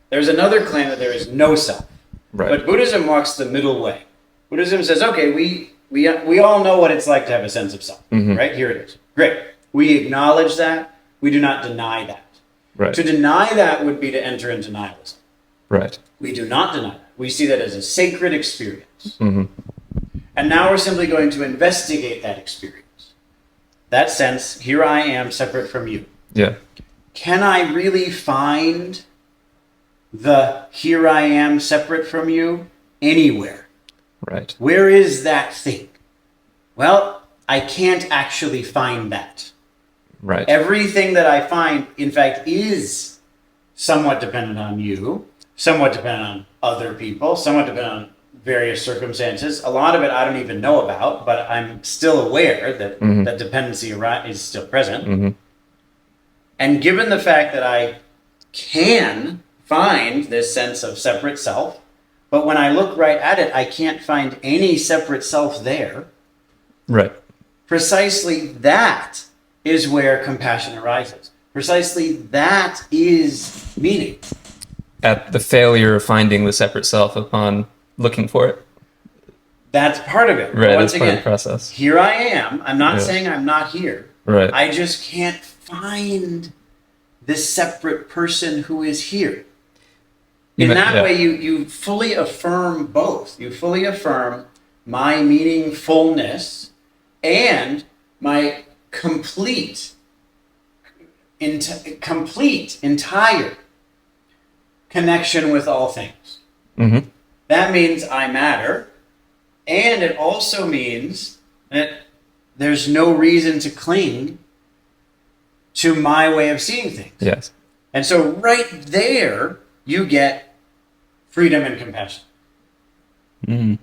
There's another claim that there is no self. Right. But Buddhism walks the middle way. Buddhism says, okay, we all know what it's like to have a sense of self, right? Here it is. Great. We acknowledge that. We do not deny that. Right. To deny that would be to enter into nihilism. Right. We do not deny that. We see that as a sacred experience. And now we're simply going to investigate that experience. That sense, here I am separate from you. Yeah. Can I really find the here I am separate from you anywhere? Right. Where is that thing? Well, I can't actually find that. Right. Everything that I find, in fact, is somewhat dependent on you, somewhat dependent on other people, somewhat dependent on various circumstances. A lot of it I don't even know about, but I'm still aware that that dependency is still present. And given the fact that I can find this sense of separate self, but when I look right at it, I can't find any separate self there. Right. Precisely that is where compassion arises. Precisely that is meaning. At the failure of finding the separate self upon looking for it. That's part of it. Right, Once that's part of again, the process. here I am. I'm not saying I'm not here. Right. I just can't find this separate person who is here. In that way, you fully affirm both. You fully affirm my meaningfulness and my entire connection with all things. That means I matter, and it also means that there's no reason to cling to my way of seeing things. Yes. And so right there, you get freedom and compassion. I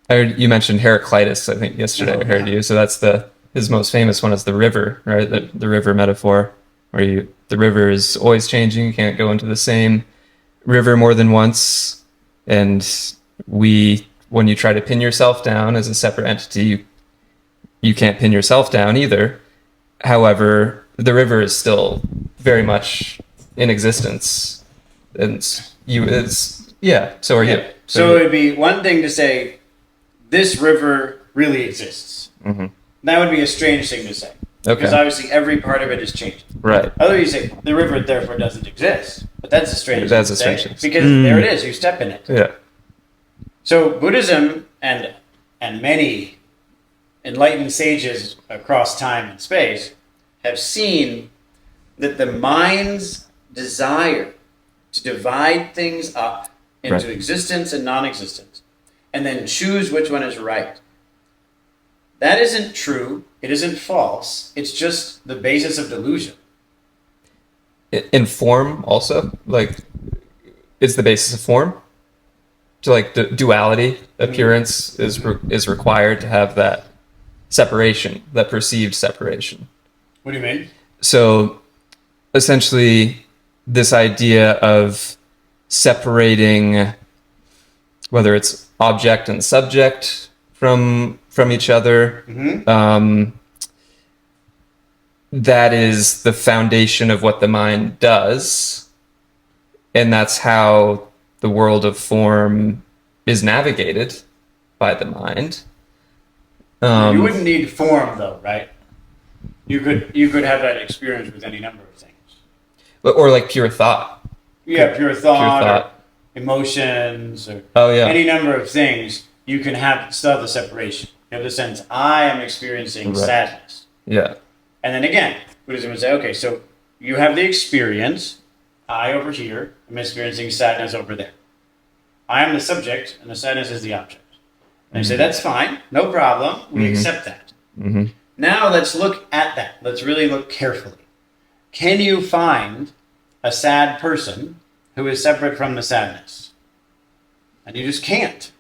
heard you mentioned Heraclitus, I think yesterday. I heard you. So that's his most famous one is the river, right? The river metaphor, where the river is always changing. You can't go into the same river more than once. And when you try to pin yourself down as a separate entity, you can't pin yourself down either. However, the river is still very much in existence, and so are you. So it would be one thing to say, this river really exists. Mm-hmm. That would be a strange thing to say. Okay. Because obviously every part of it is changing. Right. Otherwise you say, the river therefore doesn't exist. But that's a strange That's thing a to strange say. thing. Because there it is, you step in it. Yeah. So Buddhism and many enlightened sages across time and space have seen that the mind's desire to divide things up into existence and non-existence, and then choose which one is right. That isn't true. It isn't false. It's just the basis of delusion. In form also, like, is the basis of form. So like the duality, appearance is required to have that separation, that perceived separation. What do you mean? So essentially this idea of separating whether it's object and subject from each other, that is the foundation of what the mind does, and that's how the world of form is navigated by the mind. You wouldn't need form though, right? You could have that experience with any number of things. Or like pure thought. Yeah, pure thought. Or emotions, or any number of things. You can still have the separation. You have the sense, I am experiencing sadness. Yeah. And then again, Buddhism would say, okay, so you have the experience. I over here am experiencing sadness over there. I am the subject, and the sadness is the object. And you say, that's fine, no problem. We accept that. Mm-hmm. Now let's look at that. Let's really look carefully. Can you find a sad person who is separate from the sadness? And you just can't.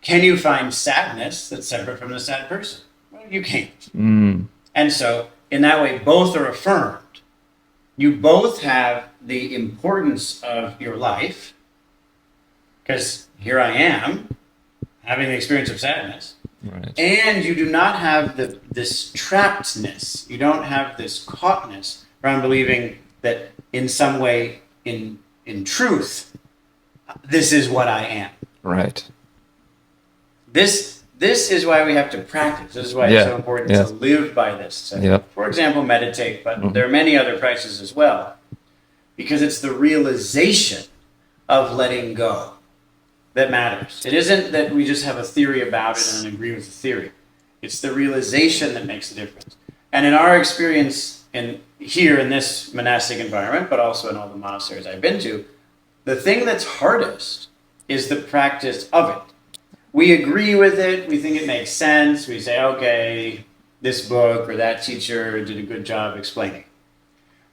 Can you find sadness that's separate from the sad person? Well, you can't. And so, in that way, both are affirmed. You both have the importance of your life, because here I am, having the experience of sadness, and you do not have this trappedness. You don't have this caughtness around believing that in some way, in truth, this is what I am. Right. This is why we have to practice. This is why it's so important to live by this. So, for example, meditate, but there are many other practices as well, because it's the realization of letting go that matters. It isn't that we just have a theory about it and agree with the theory. It's the realization that makes the difference. And in our experience here in this monastic environment, but also in all the monasteries I've been to, the thing that's hardest is the practice of it. We agree with it. We think it makes sense. We say, okay, this book or that teacher did a good job explaining.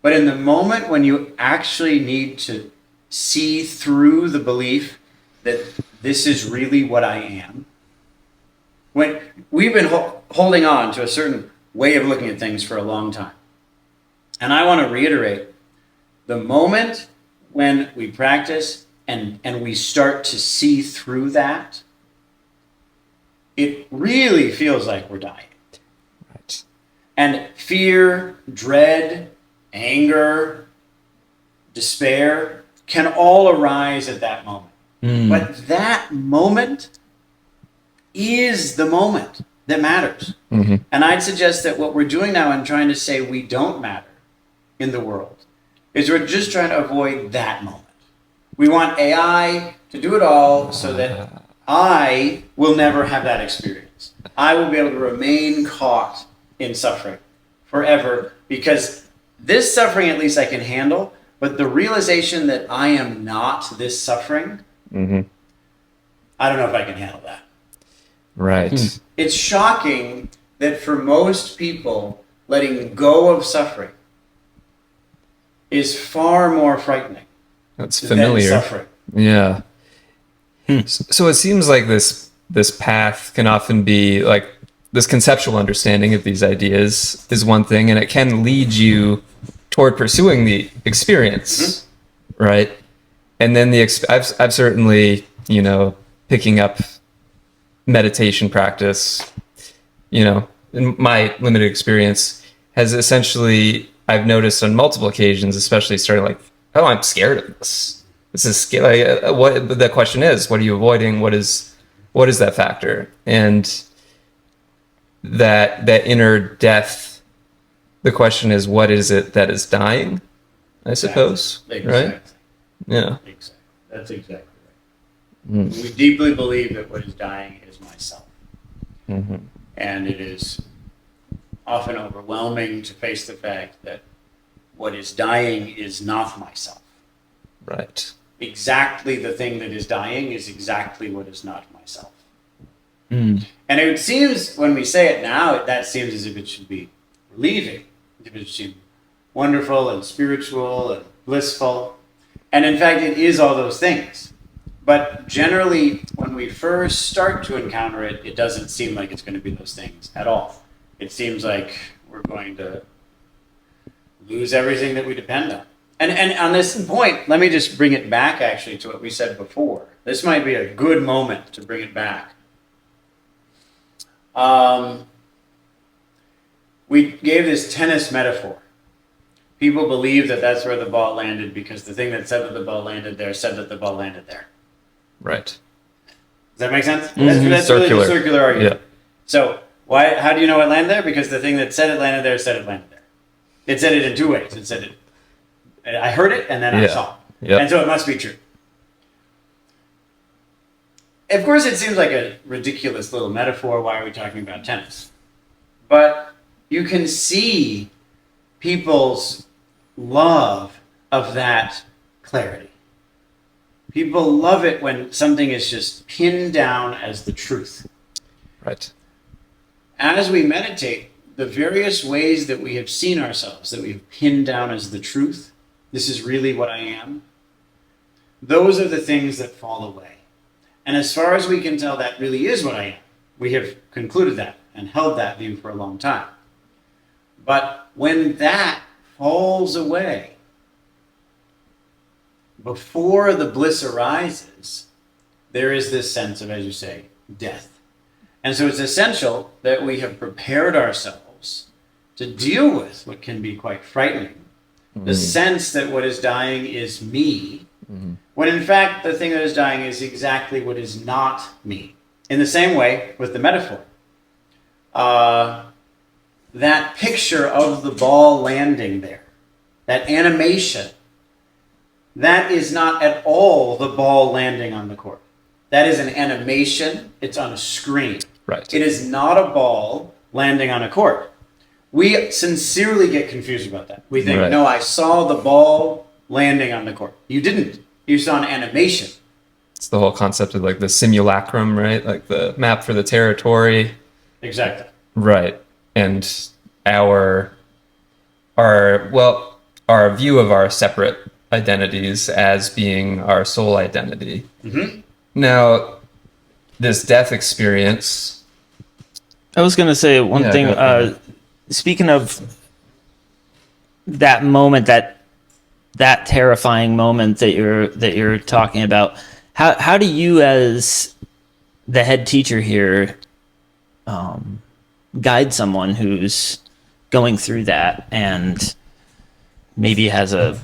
But in the moment when you actually need to see through the belief that this is really what I am, when we've been holding on to a certain way of looking at things for a long time. And I want to reiterate, the moment when we practice and we start to see through that, it really feels like we're dying. Right. And fear, dread, anger, despair can all arise at that moment. But that moment is the moment that matters. And I'd suggest that what we're doing now in trying to say we don't matter in the world is we're just trying to avoid that moment. We want AI to do it all so that I will never have that experience. I will be able to remain caught in suffering forever, because this suffering at least I can handle, but the realization that I am not this suffering, I don't know if I can handle that. Right. It's shocking that for most people, letting go of suffering is far more frightening That's than familiar. suffering. Yeah. So it seems like this path can often be like this conceptual understanding of these ideas is one thing, and it can lead you toward pursuing the experience, right? And then I've certainly, picking up meditation practice, in my limited experience, has essentially, I've noticed on multiple occasions, especially starting like, oh, I'm scared of this. This is scary. What the question is, what are you avoiding? What is that factor? And that inner death, the question is, what is it that is dying? I suppose, Exactly. right? Yeah. Exactly. That's exactly right. We deeply believe that what is dying is myself. Mm-hmm. And it is often overwhelming to face the fact that what is dying is not myself. Right. Exactly the thing that is dying is exactly what is not myself. Mm. And it seems, when we say it now, that seems as if it should be relieving, as if it should seem wonderful and spiritual and blissful. And in fact, it is all those things. But generally, when we first start to encounter it, it doesn't seem like it's going to be those things at all. It seems like we're going to lose everything that we depend on. And on this point, let me just bring it back actually to what we said before. This might be a good moment to bring it back. We gave this tennis metaphor. People believe that that's where the ball landed because the thing that said that the ball landed there said that the ball landed there. Right. Does that make sense? Mm-hmm. That's Circular. really the circular argument. Yeah. So how do you know it landed there? Because the thing that said it landed there said it landed there. It said it in two ways. It said it. I heard it and then I saw it. Yep. And so it must be true. Of course, it seems like a ridiculous little metaphor. Why are we talking about tennis? But you can see people's love of that clarity. People love it when something is just pinned down as the truth. Right. As we meditate, the various ways that we have seen ourselves, that we've pinned down as the truth, this is really what I am, those are the things that fall away. And as far as we can tell, that really is what I am. We have concluded that and held that view for a long time. But when that falls away, before the bliss arises, there is this sense of, as you say, death. And so it's essential that we have prepared ourselves to deal with what can be quite frightening. The sense that what is dying is me, when in fact the thing that is dying is exactly what is not me. In the same way with the metaphor. That picture of the ball landing there, that animation, that is not at all the ball landing on the court. That is an animation. It's on a screen. Right. It is not a ball landing on a court. We sincerely get confused about that. We think, no, I saw the ball landing on the court. You didn't. You saw an animation. It's the whole concept of like the simulacrum, right? Like the map for the territory. Exactly. Right. And our view of our separate identities as being our sole identity. Mm-hmm. Now, this death experience. I was going to say one thing. Speaking of that moment, that terrifying moment that you're talking about, how do you, as the head teacher here, guide someone who's going through that and maybe has a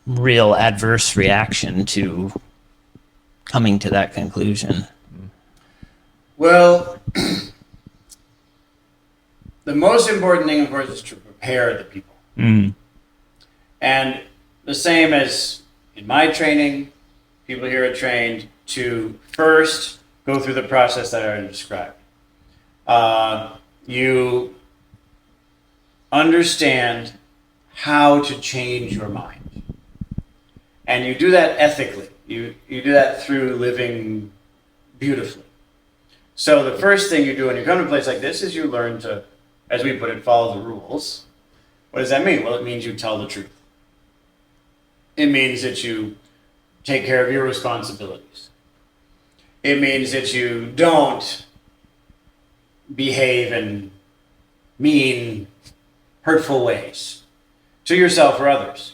real adverse reaction to coming to that conclusion? Well, the most important thing, of course, is to prepare the people. And the same as in my training, people here are trained to first go through the process that I already described. You understand how to change your mind. And you do that ethically. You do that through living beautifully. So the first thing you do when you come to a place like this is you learn to, as we put it, follow the rules. What does that mean? Well, it means you tell the truth. It means that you take care of your responsibilities. It means that you don't behave in mean, hurtful ways to yourself or others.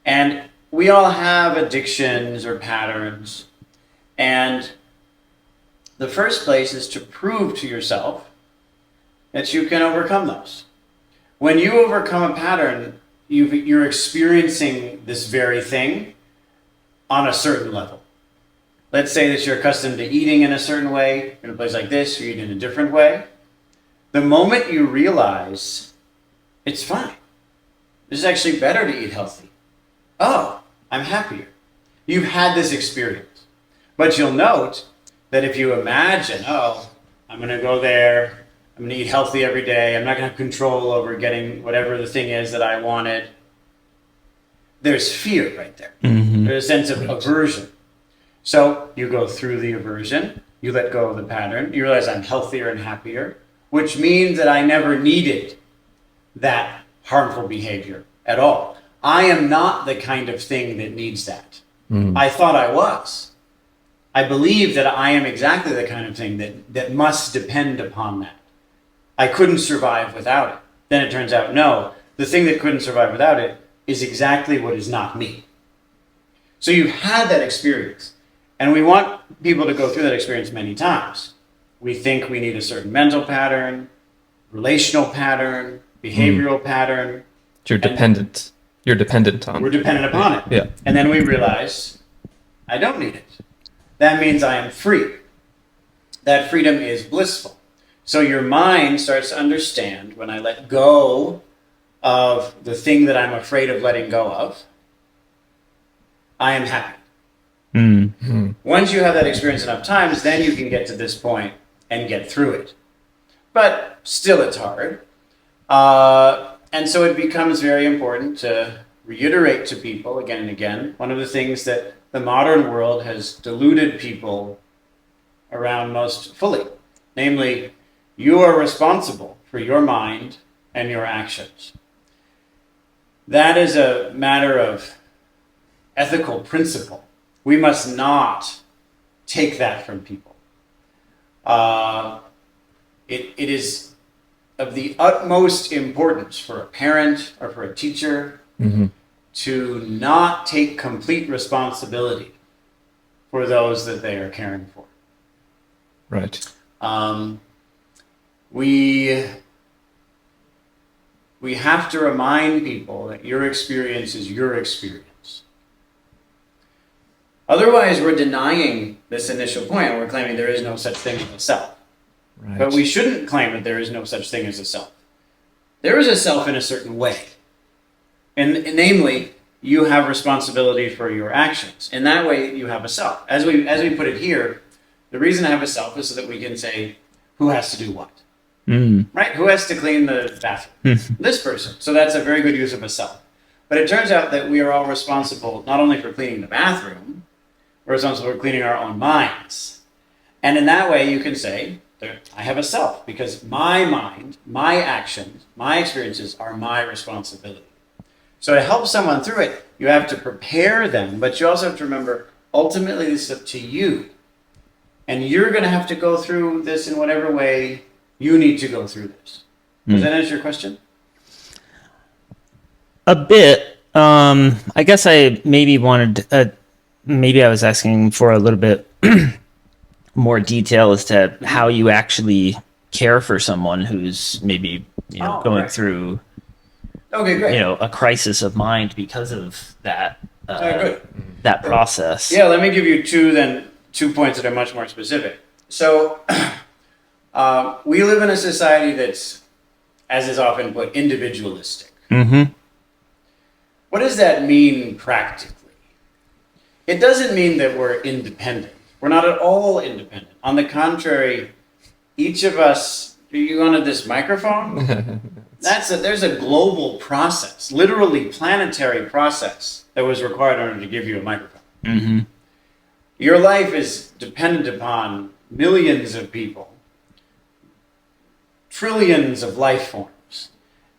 And we all have addictions or patterns. And the first place is to prove to yourself that you can overcome those. When you overcome a pattern, you're experiencing this very thing on a certain level. Let's say that you're accustomed to eating in a certain way. In a place like this, you eat in a different way. The moment you realize it's fine, this is actually better to eat healthy. Oh, I'm happier. You've had this experience. But you'll note that if you imagine, oh, I'm going to go there, I'm going to eat healthy every day, I'm not going to have control over getting whatever the thing is that I wanted, there's fear right there. Mm-hmm. There's a sense of aversion. So you go through the aversion, you let go of the pattern, you realize I'm healthier and happier, which means that I never needed that harmful behavior at all. I am not the kind of thing that needs that. I thought I was. I believe that I am exactly the kind of thing that must depend upon that. I couldn't survive without it. Then it turns out, no, the thing that couldn't survive without it is exactly what is not me. So you've had that experience. And we want people to go through that experience many times. We think we need a certain mental pattern, relational pattern, behavioral pattern. You're dependent. You're dependent on. We're dependent upon it. Yeah. And then we realize, I don't need it. That means I am free. That freedom is blissful. So your mind starts to understand when I let go of the thing that I'm afraid of letting go of, I am happy. Mm-hmm. Once you have that experience enough times, then you can get to this point and get through it. But still it's hard. And so it becomes very important to reiterate to people again and again, one of the things that the modern world has deluded people around most fully. Namely, you are responsible for your mind and your actions. That is a matter of ethical principle. We must not take that from people. It is of the utmost importance for a parent or for a teacher to not take complete responsibility for those that they are caring for. Right. We have to remind people that your experience is your experience. Otherwise, we're denying this initial point and we're claiming there is no such thing as a self. Right. But we shouldn't claim that there is no such thing as a self. There is a self in a certain way. And namely, you have responsibility for your actions. In that way, you have a self. As we put it here, the reason I have a self is so that we can say, who has to do what? Right? Who has to clean the bathroom? This person. So that's a very good use of a self. But it turns out that we are all responsible not only for cleaning the bathroom, we're responsible for cleaning our own minds. And in that way, you can say, I have a self, because my mind, my actions, my experiences are my responsibility. So to help someone through it, you have to prepare them, but you also have to remember, ultimately, this is up to you. And you're going to have to go through this in whatever way you need to go through this. Does that answer your question? A bit. I guess I maybe wanted, maybe I was asking for a little bit more detail as to how you actually care for someone who's maybe going through a crisis of mind because of that that process. Yeah, let me give you two points that are much more specific. So we live in a society that's, as is often put, individualistic. What does that mean practically? It doesn't mean that we're independent. We're not at all independent. On the contrary, each of us, you wanted this microphone? There's a global process, literally planetary process that was required in order to give you a microphone. Your life is dependent upon millions of people, trillions of life forms.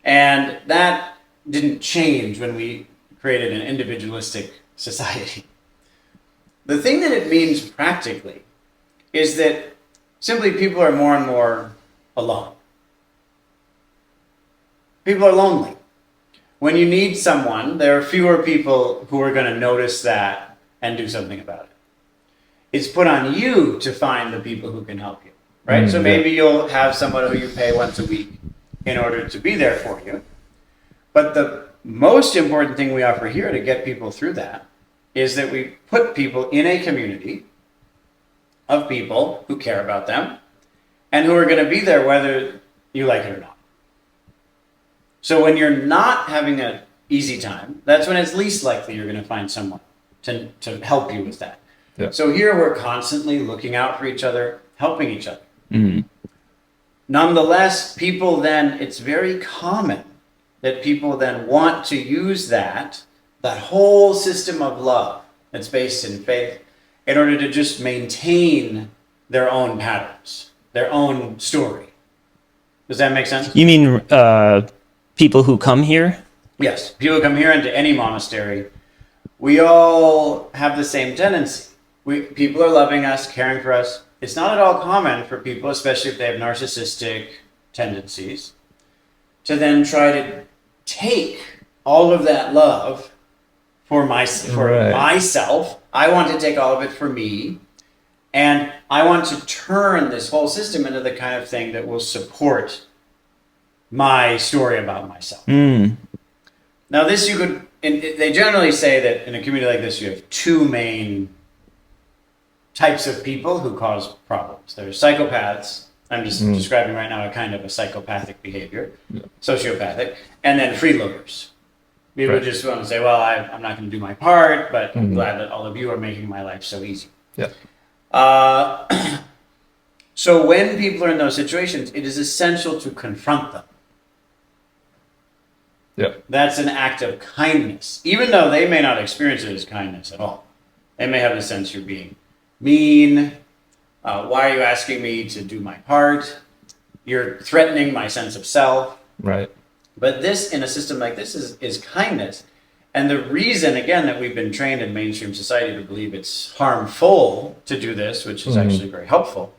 And that didn't change when we created an individualistic society. The thing that it means practically is that simply people are more and more alone. People are lonely. When you need someone, there are fewer people who are going to notice that and do something about it. It's put on you to find the people who can help you, right? So maybe you'll have someone who you pay once a week in order to be there for you. But the most important thing we offer here to get people through that is that we put people in a community of people who care about them and who are going to be there whether you like it or not. So when you're not having an easy time, that's when it's least likely you're going to find someone to help you with that. Yeah. So here we're constantly looking out for each other, helping each other. Mm-hmm. Nonetheless, people then, it's very common that people then want to use that whole system of love that's based in faith in order to just maintain their own patterns, their own story. Does that make sense? You mean people who come here? Yes. People come here into any monastery. We all have the same tendency. People are loving us, caring for us. It's not at all common for people, especially if they have narcissistic tendencies, to then try to take all of that love for myself. I want to take all of it for me. And I want to turn this whole system into the kind of thing that will support my story about myself. Now, this you could, they generally say that in a community like this, you have two main types of people who cause problems. There's psychopaths. I'm just describing right now a kind of a psychopathic behavior, sociopathic, and then freeloaders. People just want to say, well, I'm not going to do my part, but I'm glad that all of you are making my life so easy. Yeah. So when people are in those situations, it is essential to confront them. Yeah. That's an act of kindness, even though they may not experience it as kindness at all. They may have the sense you're being mean. Why are you asking me to do my part? You're threatening my sense of self. Right. But this, in a system like this, is kindness. And the reason, again, that we've been trained in mainstream society to believe it's harmful to do this, which is actually very helpful,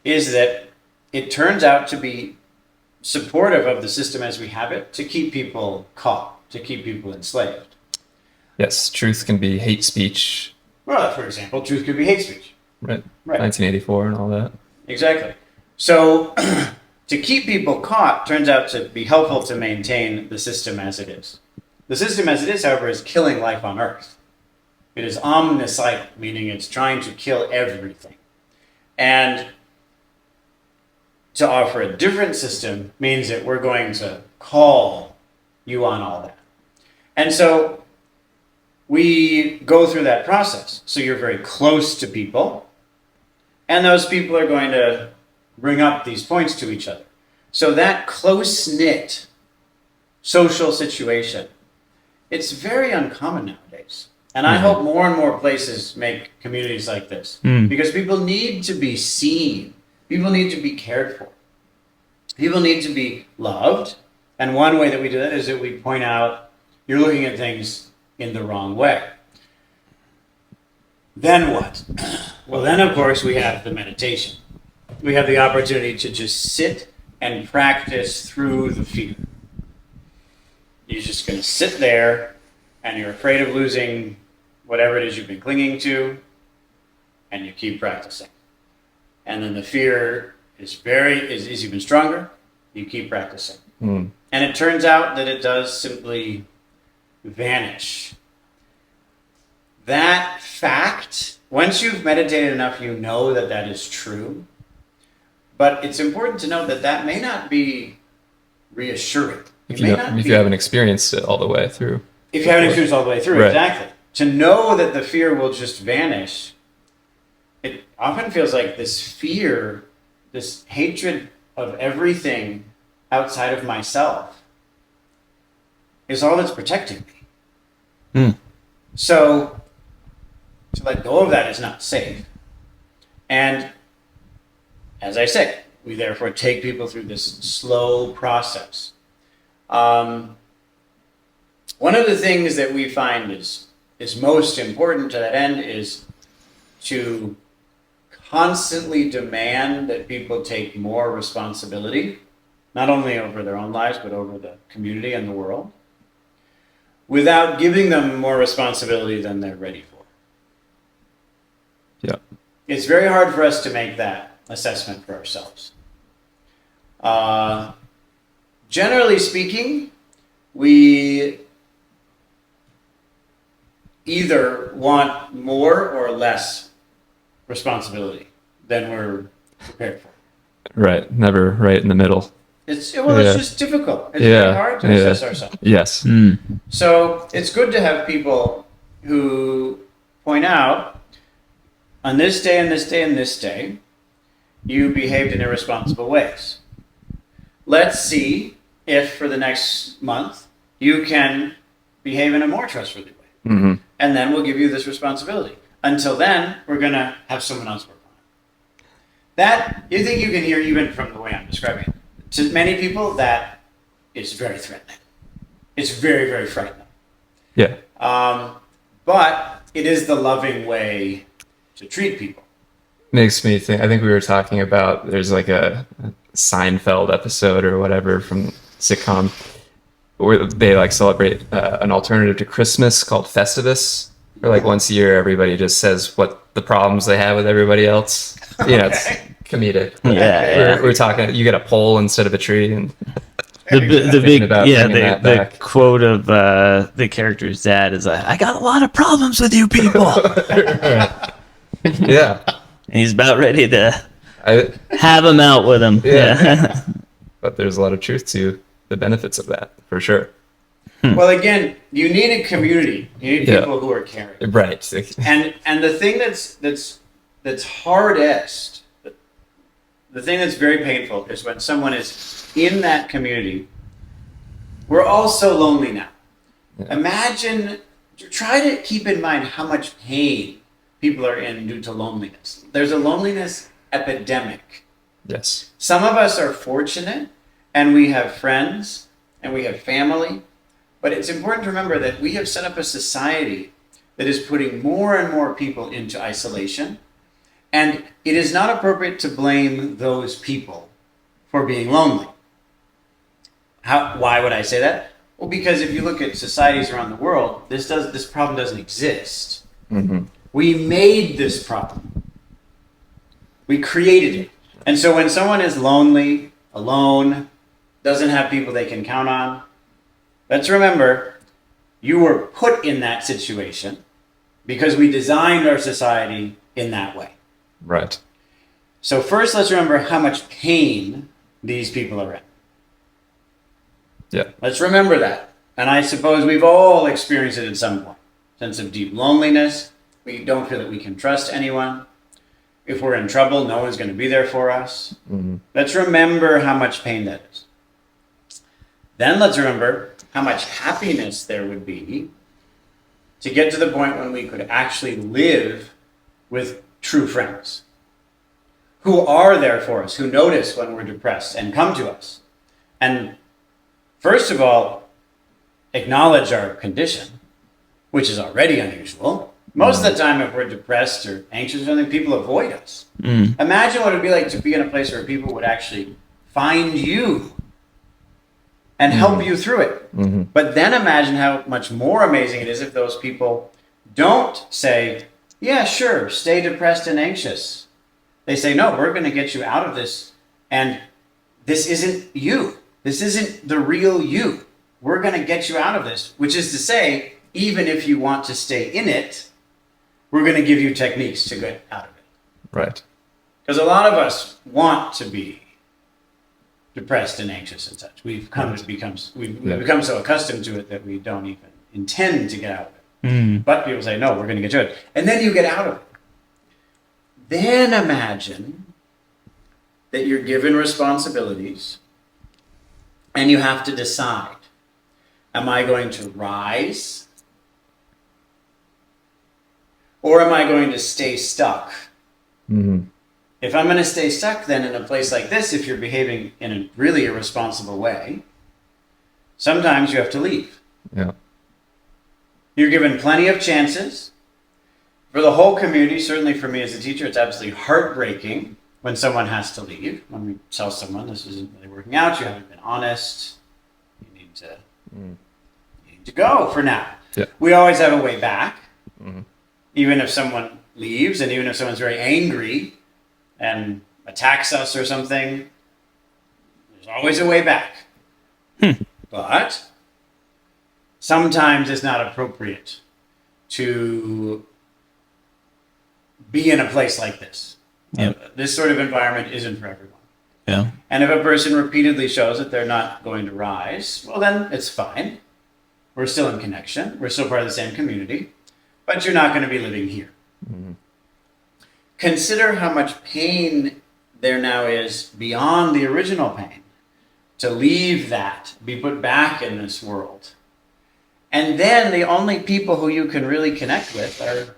is that it turns out to be supportive of the system as we have it to keep people caught, to keep people enslaved. Yes, truth can be hate speech. Well, for example, truth could be hate speech. Right. Right. 1984 and all that. Exactly. So to keep people caught turns out to be helpful to maintain the system as it is. The system as it is, however, is killing life on Earth. It is omnicidal, meaning it's trying to kill everything. And to offer a different system means that we're going to call you on all that. And so we go through that process. So you're very close to people, and those people are going to bring up these points to each other. So that close-knit social situation, it's very uncommon nowadays. And I hope more and more places make communities like this, because people need to be seen. People need to be cared for. People need to be loved. And one way that we do that is that we point out, you're looking at things in the wrong way. Then what? Well, then, of course, we have the meditation. We have the opportunity to just sit and practice through the fear. You're just going to sit there, and you're afraid of losing whatever it is you've been clinging to, and you keep practicing. And then the fear is even stronger. You keep practicing. And it turns out that it does simply vanish. That fact, once you've meditated enough, you know that that is true. But it's important to know that that may not be reassuring. If you haven't experienced it all the way through. If you haven't experienced all the way through, Right. exactly. To know that the fear will just vanish, it often feels like this fear, this hatred of everything outside of myself is all that's protecting me. So to let go of that is not safe. And as I say, we therefore take people through this slow process. One of the things that we find is most important to that end is to constantly demand that people take more responsibility, not only over their own lives, but over the community and the world, without giving them more responsibility than they're ready for. Yeah. It's very hard for us to make that assessment for ourselves. Generally speaking, we either want more or less responsibility than we're prepared for. Right. Never right in the middle. It's Yeah. just difficult. It's very hard to assess ourselves. Yes. So it's good to have people who point out, on this day and this day and this day, you behaved in irresponsible ways. Let's see if for the next month you can behave in a more trustworthy way. Mm-hmm. And then we'll give you this responsibility. Until then, we're going to have someone else work on it. That, you think you can hear even from the way I'm describing it. To many people, that is very threatening. It's very, very frightening. Yeah. But it is the loving way to treat people. Makes me think. I think we were talking about there's like a Seinfeld episode or whatever from sitcom where they like celebrate an alternative to Christmas called Festivus. Or like once a year, everybody just says what the problems they have with everybody else. You know, it's comedic. Yeah. We're talking. You get a pole instead of a tree, and The big about yeah bringing that the back. quote of the character's dad is I got a lot of problems with you people. yeah. And he's about ready to I, have him out with him. Yeah. But there's a lot of truth to the benefits of that, for sure. Well, again, you need a community. You need people who are caring. Right. And the thing that's hardest, the thing that's very painful is when someone is in that community. We're all so lonely now. Yeah. Imagine, try to keep in mind how much pain people are in due to loneliness. There's a loneliness epidemic. Yes. Some of us are fortunate and we have friends and we have family, but it's important to remember that we have set up a society that is putting more and more people into isolation, and it is not appropriate to blame those people for being lonely. Why would I say that? Well, because if you look at societies around the world, this problem doesn't exist. Mm-hmm. We made this problem. We created it. And so when someone is lonely, alone, doesn't have people they can count on, let's remember, you were put in that situation because we designed our society in that way. Right. So first, let's remember how much pain these people are in. Yeah. Let's remember that. And I suppose we've all experienced it at some point. Sense of deep loneliness. We don't feel that we can trust anyone. If we're in trouble, no one's going to be there for us. Mm-hmm. Let's remember how much pain that is. Then let's remember how much happiness there would be to get to the point when we could actually live with true friends who are there for us, who notice when we're depressed and come to us. And first of all, acknowledge our condition, which is already unusual. Most of the time, if we're depressed or anxious or something, people avoid us. Imagine what it would be like to be in a place where people would actually find you and help you through it. Mm-hmm. But then imagine how much more amazing it is if those people don't say, yeah, sure, stay depressed and anxious. They say, no, we're going to get you out of this. And this isn't you. This isn't the real you. We're going to get you out of this, which is to say, even if you want to stay in it, we're going to give you techniques to get out of it. Right. Because a lot of us want to be depressed and anxious and such. We've become so accustomed to it that we don't even intend to get out of it. But people say, no, we're going to get you out of it. And then you get out of it. Then imagine that you're given responsibilities and you have to decide, am I going to rise or am I going to stay stuck? Mm-hmm. If I'm going to stay stuck, then in a place like this, if you're behaving in a really irresponsible way, sometimes you have to leave. Yeah. You're given plenty of chances. For the whole community, certainly for me as a teacher, it's absolutely heartbreaking when someone has to leave. When we tell someone this isn't really working out, you haven't been honest, you need to go for now. Yeah. We always have a way back. Even if someone leaves and even if someone's very angry and attacks us or something, there's always a way back. But sometimes it's not appropriate to be in a place like this. This sort of environment isn't for everyone. Yeah. And if a person repeatedly shows that they're not going to rise, well, then it's fine. We're still in connection. We're still part of the same community. But you're not going to be living here. Consider how much pain there now is beyond the original pain to leave that, be put back in this world. And then the only people who you can really connect with are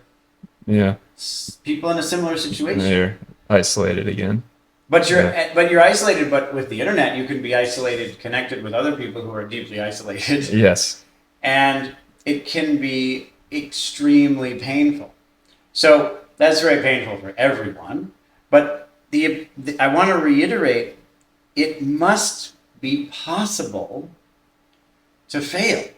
people in a similar situation. You're isolated again. But you're isolated. But with the internet, you can be isolated, connected with other people who are deeply isolated. Yes. And it can be extremely painful. So that's very painful for everyone. But I want to reiterate, it must be possible to fail.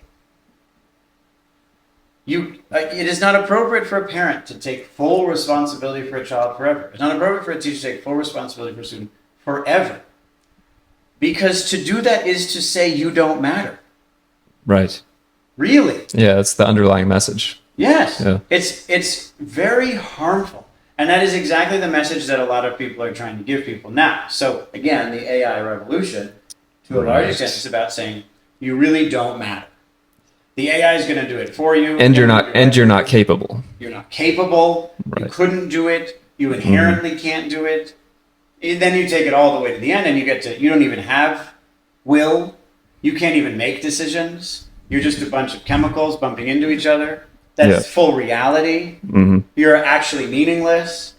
It is not appropriate for a parent to take full responsibility for a child forever. It's not appropriate for a teacher to take full responsibility for a student forever. Because to do that is to say you don't matter. Right. Really? Yeah, that's the underlying message. Yes. Yeah. It's very harmful. And that is exactly the message that a lot of people are trying to give people now. So again, the AI revolution, to a large extent, is about saying you really don't matter. The AI is going to do it for you. And you're not capable. You're not capable. Right. You couldn't do it. You inherently can't do it. Then you take it all the way to the end and you don't even have will. You can't even make decisions. You're just a bunch of chemicals bumping into each other. That's full reality. You're actually meaningless.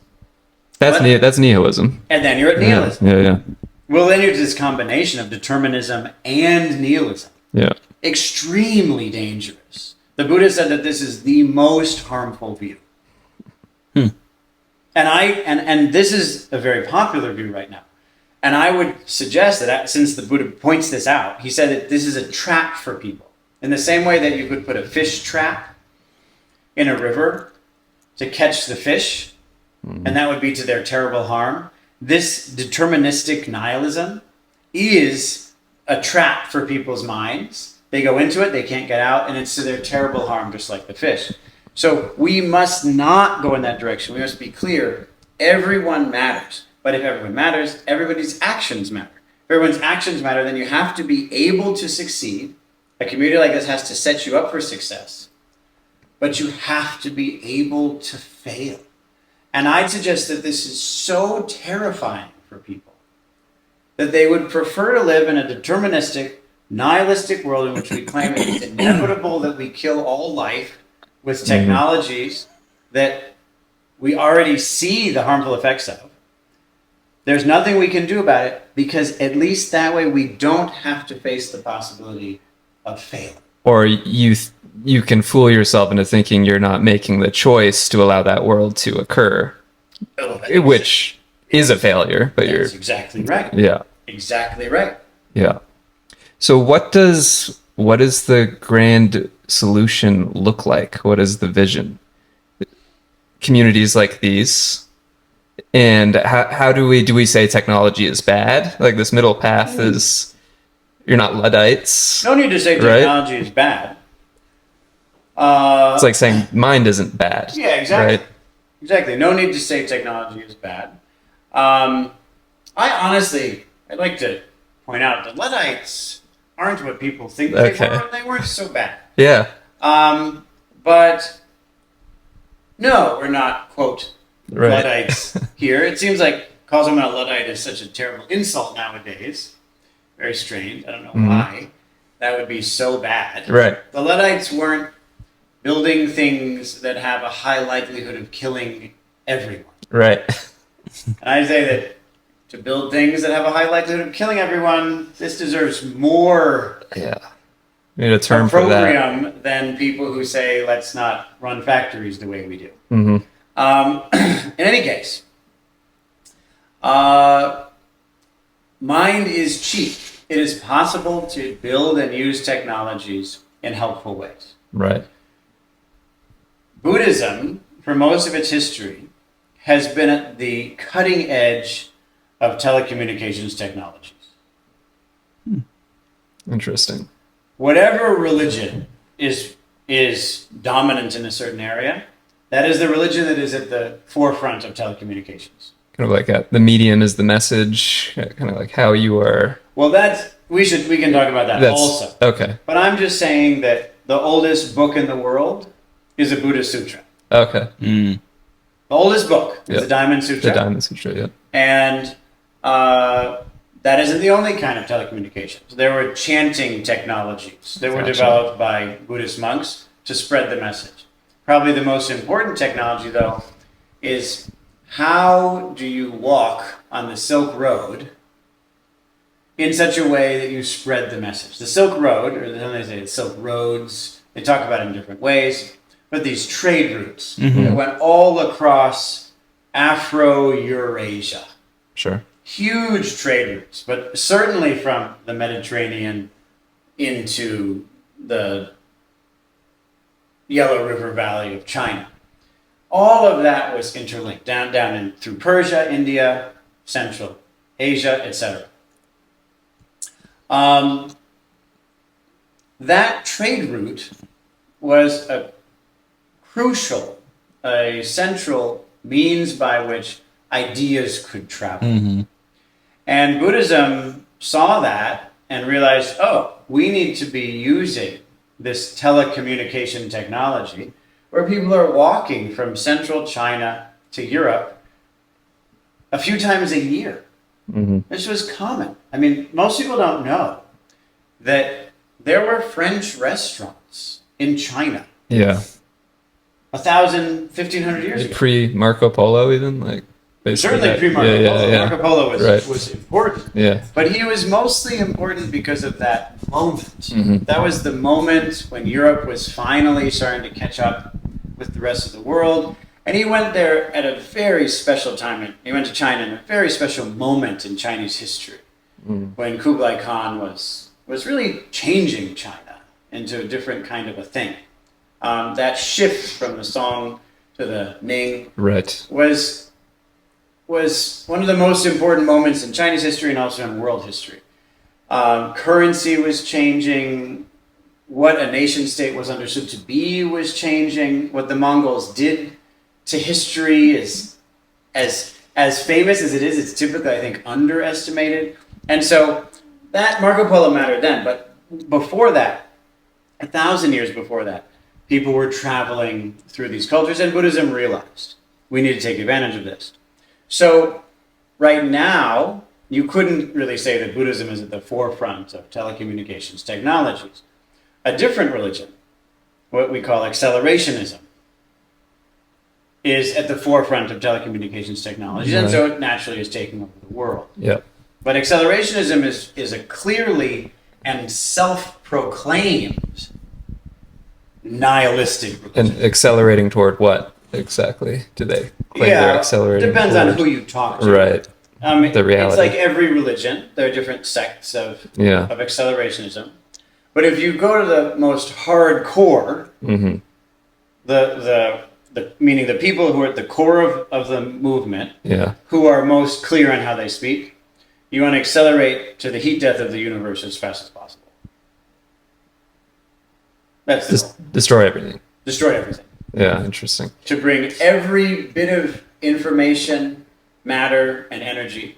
That's nihilism. And then you're at nihilism. Yeah. Well, then you're this combination of determinism and nihilism. Yeah. Extremely dangerous. The Buddha said that this is the most harmful view. And this is a very popular view right now. And I would suggest that since the Buddha points this out, he said that this is a trap for people. In the same way that you could put a fish trap in a river to catch the fish, and that would be to their terrible harm. This deterministic nihilism is a trap for people's minds. They go into it, they can't get out, and it's to their terrible harm, just like the fish. So we must not go in that direction. We must be clear. Everyone matters. But if everyone matters, everybody's actions matter. If everyone's actions matter, then you have to be able to succeed. A community like this has to set you up for success. But you have to be able to fail. And I'd suggest that this is so terrifying for people that they would prefer to live in a deterministic, nihilistic world in which we claim it is inevitable that we kill all life with technologies that we already see the harmful effects of. There's nothing we can do about it because at least that way we don't have to face the possibility of failing. Or you can fool yourself into thinking you're not making the choice to allow that world to occur, which is a failure. But That's exactly right. Yeah. Exactly right. Yeah. So what is the grand solution look like? What is the vision? Communities like these, and how do we say technology is bad? Like this middle path is, you're not Luddites. No need to say technology is bad. It's like saying mind isn't bad. Yeah, exactly. Right? Exactly. No need to say technology is bad. I'd like to point out that Luddites aren't what people think they were. They weren't so bad. Yeah. But no, we're not, quote, Luddites here. It seems like calling someone a Luddite is such a terrible insult nowadays. Very strange. I don't know why that would be so bad. Right. The Luddites weren't building things that have a high likelihood of killing everyone. Right. And I say that to build things that have a high likelihood of killing everyone, this deserves more We need a term for that. appropriate than people who say, let's not run factories the way we do. In any case, mind is cheap. It is possible to build and use technologies in helpful ways. Right. Buddhism, for most of its history, has been at the cutting edge of telecommunications technologies. Interesting. Whatever religion is dominant in a certain area, that is the religion that is at the forefront of telecommunications. Kind of like the medium is the message, kind of like how you are. Well, we can talk about that also. Okay. But I'm just saying that the oldest book in the world is a Buddhist sutra. Okay. The oldest book is the Diamond Sutra. The Diamond Sutra, yeah. And that isn't the only kind of telecommunications. There were chanting technologies that were developed by Buddhist monks to spread the message. Probably the most important technology, though, is how do you walk on the Silk Road in such a way that you spread the message? The Silk Road, or then they say it's Silk Roads, they talk about it in different ways, but these trade routes that went all across Afro-Eurasia. Sure. Huge trade routes, but certainly from the Mediterranean into the Yellow River Valley of China. All of that was interlinked down in through Persia, India, Central Asia, etc. That trade route was a central means by which ideas could travel. And Buddhism saw that and realized, we need to be using this telecommunication technology where people are walking from central China to Europe a few times a year. This was common. I mean, most people don't know that there were French restaurants in China. Yeah. 1,000, 1,500 years ago. Pre-Marco Polo even? Like certainly pre-Marco Polo. Yeah. Marco Polo was important. Yeah. But he was mostly important because of that moment. That was the moment when Europe was finally starting to catch up with the rest of the world. And he went there at a very special time. He went to China in a very special moment in Chinese history when Kublai Khan was really changing China into a different kind of a thing. That shift from the Song to the Ming was one of the most important moments in Chinese history and also in world history. Currency was changing. What a nation state was understood to be was changing. What the Mongols did to history is as famous as it is. It's typically, I think, underestimated. And so that Marco Polo mattered then. But before that, 1,000 years before that, people were traveling through these cultures, and Buddhism realized we need to take advantage of this. So right now, you couldn't really say that Buddhism is at the forefront of telecommunications technologies. A different religion, what we call accelerationism, is at the forefront of telecommunications technologies, and so it naturally is taking over the world. Yep. But accelerationism is a clearly and self-proclaimed nihilistic religion. And accelerating toward what exactly do they claim they're accelerating depends toward? On who you talk to. Right. The reality. It's like every religion. There are different sects of accelerationism. But if you go to the most hardcore, meaning the people who are at the core of the movement, who are most clear on how they speak, you want to accelerate to the heat death of the universe as fast as possible. That's the goal. Destroy everything. Destroy everything. Yeah, interesting. To bring every bit of information, matter, and energy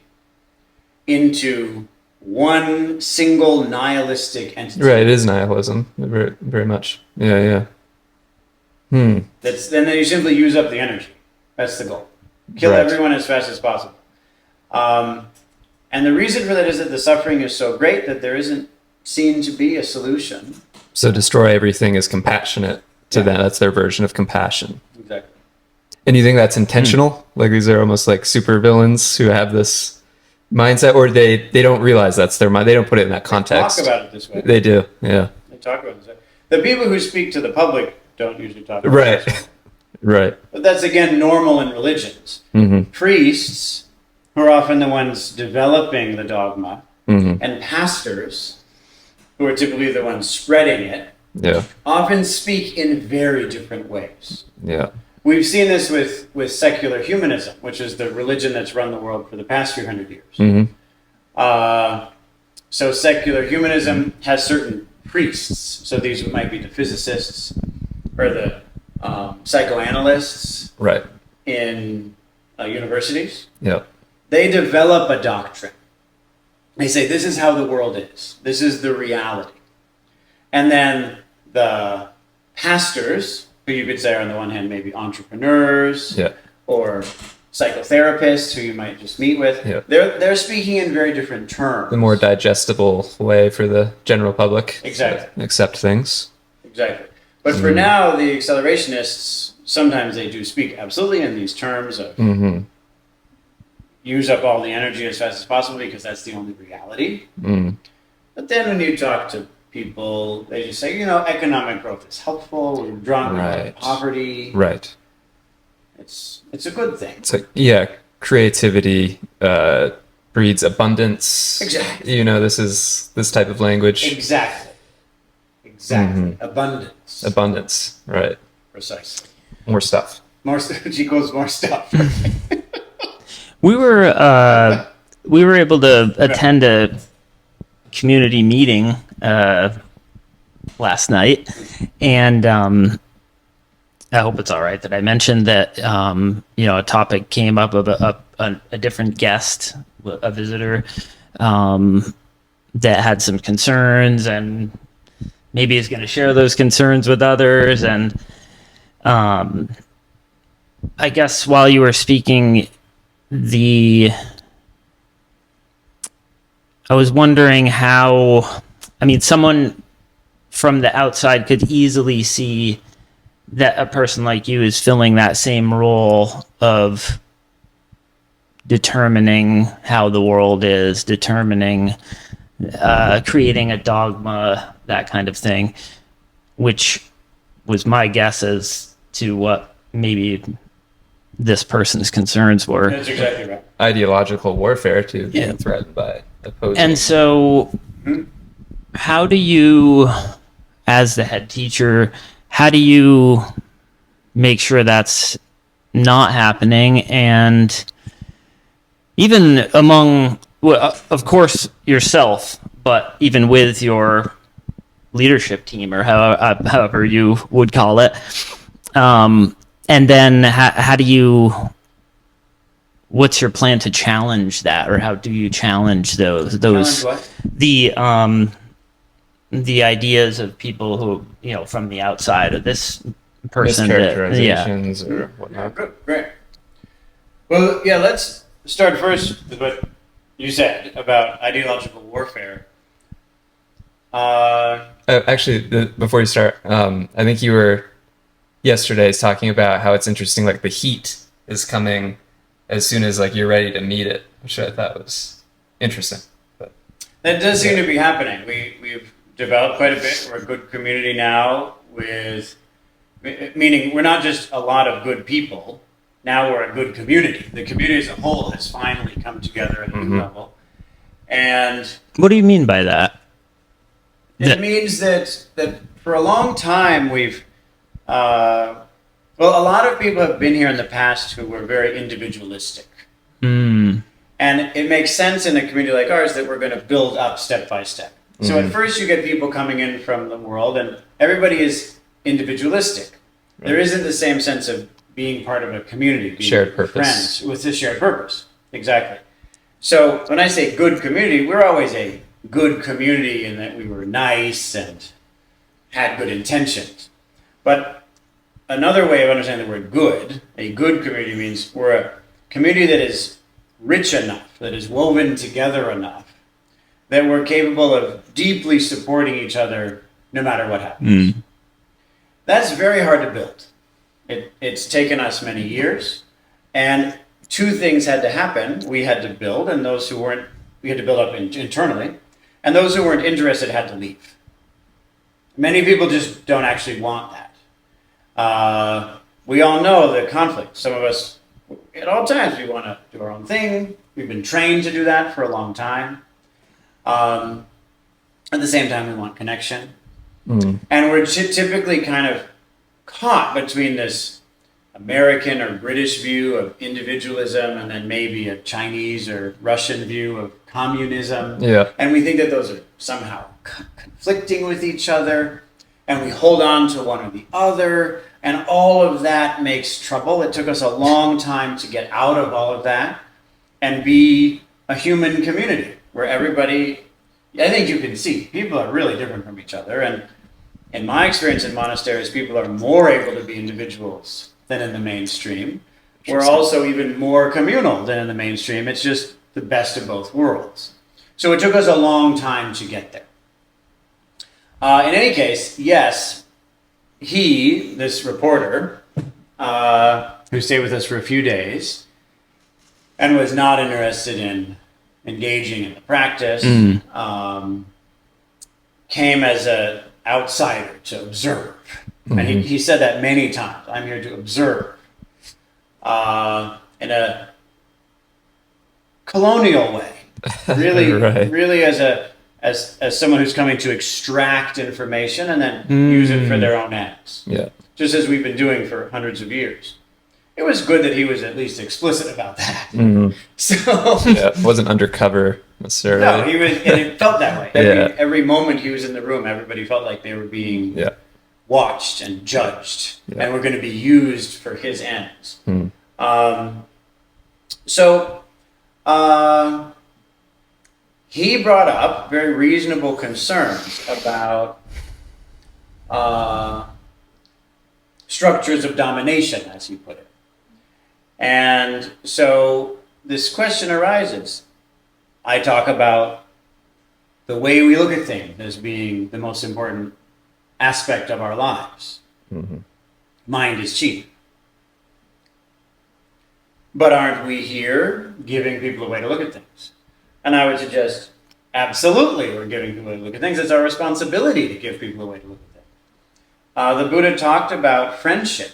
into one single nihilistic entity. Right, it is nihilism, very, very much. Yeah. Then you simply use up the energy. That's the goal. Kill everyone as fast as possible. And the reason for that is that the suffering is so great that there isn't seen to be a solution. So destroy everything is compassionate to them. That's their version of compassion. Exactly. And you think that's intentional? Like these are almost like super villains who have this mindset, or they don't realize that's their mind. They don't put it in that context. They talk about it this way. They do, yeah. They talk about this. The people who speak to the public don't usually talk about Right. this. Right. But that's, again, normal in religions. Mm-hmm. Priests, who are often the ones developing the dogma, Mm-hmm. and pastors, who are typically the ones spreading it, Yeah. often speak in very different ways. Yeah. We've seen this with secular humanism, which is the religion that's run the world for the past few hundred years. Mm-hmm. So secular humanism has certain priests. So these might be the physicists or the psychoanalysts Right. in universities. Yeah. They develop a doctrine. They say, this is how the world is. This is the reality. And then the pastors, who you could say are on the one hand maybe entrepreneurs, Yeah. or psychotherapists who you might just meet with, Yeah. they're speaking in very different terms. The more digestible way for the general public Exactly. to accept things. Exactly. But for now, the accelerationists, sometimes they do speak absolutely in these terms of Mm-hmm. use up all the energy as fast as possible because that's the only reality. Mm. But then when you talk to people, they just say, economic growth is helpful. We're drawing out Right. of poverty. Right. It's a good thing. It's like, yeah, creativity breeds abundance. Exactly. This type of language. Exactly. Abundance. Abundance. Right. Precisely. More stuff. More equals more stuff. We were able to attend a community meeting last night, and I hope it's all right that I mentioned that a topic came up of a different guest, a visitor, that had some concerns and maybe is going to share those concerns with others. And I guess while you were speaking, I was wondering how, someone from the outside could easily see that a person like you is filling that same role of determining how the world is, determining, creating a dogma, that kind of thing, which was my guess as to what maybe this person's concerns were. That's exactly right. Ideological warfare to Yeah. being threatened by opposing. And so, how do you, as the head teacher, how do you make sure that's not happening? And even among, well, of course, yourself, but even with your leadership team, or however you would call it, and then how do you, what's your plan to challenge that, or how do you challenge those Challenge what? the ideas of people who, from the outside of this person that, mischaracterizations or Yeah, whatnot. good, great. Well, yeah, let's start first with what you said about ideological warfare. Actually, before you start, I think you were yesterday's talking about how it's interesting, like the heat is coming as soon as you're ready to meet it, which I thought was interesting. But That does seem to be happening. We've developed quite a bit. We're a good community now, meaning we're not just a lot of good people. Now we're a good community. The community as a whole has finally come together at a new level. And what do you mean by that? it means that for a long time we've, a lot of people have been here in the past who were very individualistic. And it makes sense in a community like ours that we're going to build up step by step. So at first you get people coming in from the world and everybody is individualistic. Right. There isn't the same sense of being part of a community, being shared purpose. Friends with a shared purpose. Exactly. So when I say good community, we're always a good community in that we were nice and had good intentions. But another way of understanding the word good, a good community means we're a community that is rich enough, that is woven together enough, that we're capable of deeply supporting each other no matter what happens. That's very hard to build. It's taken us many years, and two things had to happen. We had to build, and those who weren't, we had to build up internally, and those who weren't interested had to leave. Many people just don't actually want that. We all know the conflict. Some of us, at all times, we want to do our own thing. We've been trained to do that for a long time. At the same time, we want connection. And we're typically kind of caught between this American or British view of individualism and then maybe a Chinese or Russian view of communism. Yeah. And we think that those are somehow conflicting with each other, and we hold on to one or the other, and all of that makes trouble. It took us a long time to get out of all of that and be a human community where everybody, I think you can see, people are really different from each other. And in my experience in monasteries, people are more able to be individuals than in the mainstream. We're also even more communal than in the mainstream. It's just the best of both worlds. So it took us a long time to get there. In any case, yes, this reporter, who stayed with us for a few days and was not interested in engaging in the practice, came as an outsider to observe. And he said that many times. I'm here to observe. In a colonial way. Really, Right. really as someone who's coming to extract information and then use it for their own ends. Yeah. Just as we've been doing for hundreds of years. It was good that he was at least explicit about that. So Yeah. It wasn't undercover necessarily. no, he was, and it felt that way. Yeah. Every moment he was in the room, everybody felt like they were being Yeah. watched and judged, Yeah. and were going to be used for his ends. He brought up very reasonable concerns about structures of domination, as he put it. And so this question arises. I talk about the way we look at things as being the most important aspect of our lives. Mind is chief. But aren't we here giving people a way to look at things? And I would suggest, absolutely, we're giving people a way to look at things. It's our responsibility to give people a way to look at things. The Buddha talked about friendship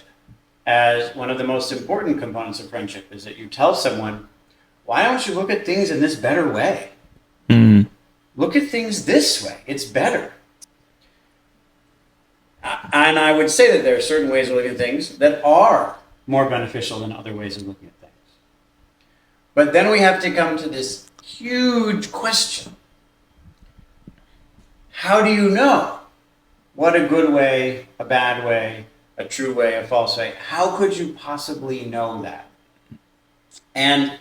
as one of the most important components of friendship, is that you tell someone, why don't you look at things in this better way? Look at things this way. It's better. And I would say that there are certain ways of looking at things that are more beneficial than other ways of looking at things. But then we have to come to this huge question. How do you know what a good way, a bad way, a true way, a false way? How could you possibly know that? And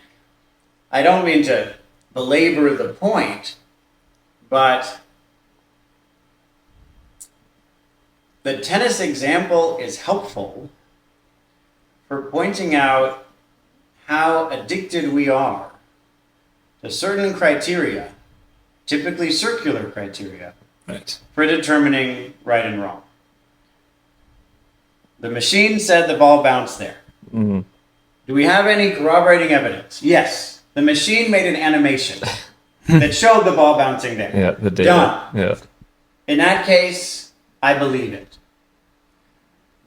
I don't mean to belabor the point, but the tennis example is helpful for pointing out how addicted we are to certain criteria, typically circular criteria, Right. for determining right and wrong. The machine said the ball bounced there. Do we have any corroborating evidence? Yes. The machine made an animation that showed the ball bouncing there. Yeah. The data. Done. Yeah. In that case, I believe it.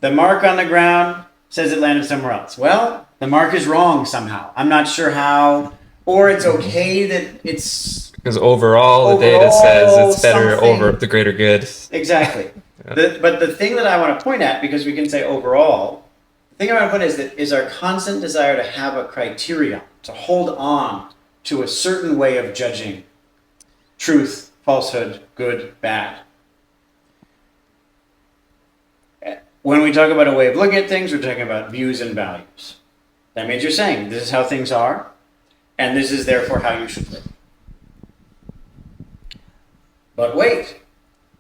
The mark on the ground says it landed somewhere else. Well, the mark is wrong somehow. I'm not sure how. Or it's okay that it's... Because overall, the data says it's better something. over the greater good. Exactly. But the thing that I want to point at, because we can say overall, the thing I want to point at is our constant desire to have a criterion, to hold on to a certain way of judging truth, falsehood, good, bad. When we talk about a way of looking at things, we're talking about views and values. That means you're saying this is how things are, and this is therefore how you should live. But wait,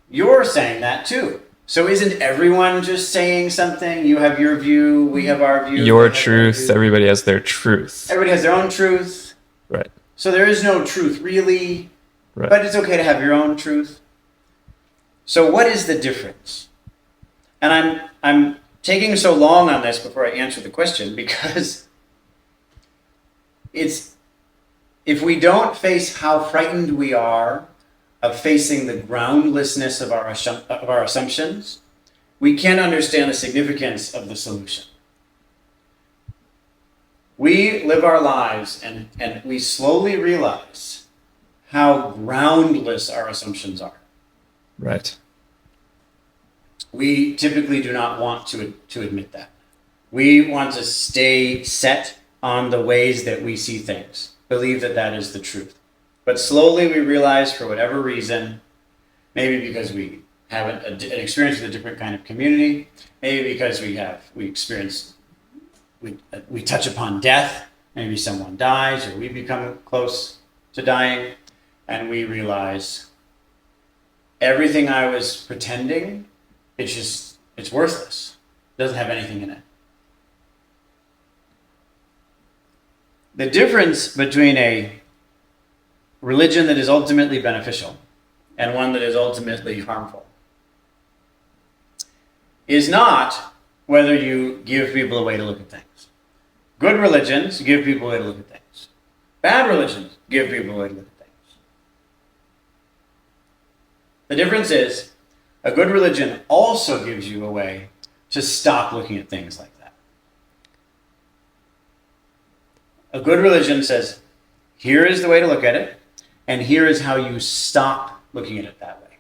you're saying that too. So isn't everyone just saying something? You have your view, we have our view. Your we have our truth, view. everybody has their truth. Everybody has their own truth. Right. So there is no truth really, Right. but it's okay to have your own truth. So what is the difference? And I'm taking so long on this before I answer the question because it's, if we don't face how frightened we are of facing the groundlessness of our assumptions, we can't understand the significance of the solution. We live our lives and we slowly realize how groundless our assumptions are. Right. We typically do not want to admit that. We want to stay set on the ways that we see things, believe that that is the truth. But slowly we realize, for whatever reason, maybe because we have an experience with a different kind of community, maybe because we touch upon death, maybe someone dies or we become close to dying, and we realize everything I was pretending, it's worthless. It doesn't have anything in it. The difference between a religion that is ultimately beneficial and one that is ultimately harmful is not whether you give people a way to look at things. Good religions give people a way to look at things. Bad religions give people a way to look at things. The difference is a good religion also gives you a way to stop looking at things like that. A good religion says, here is the way to look at it, and here is how you stop looking at it that way.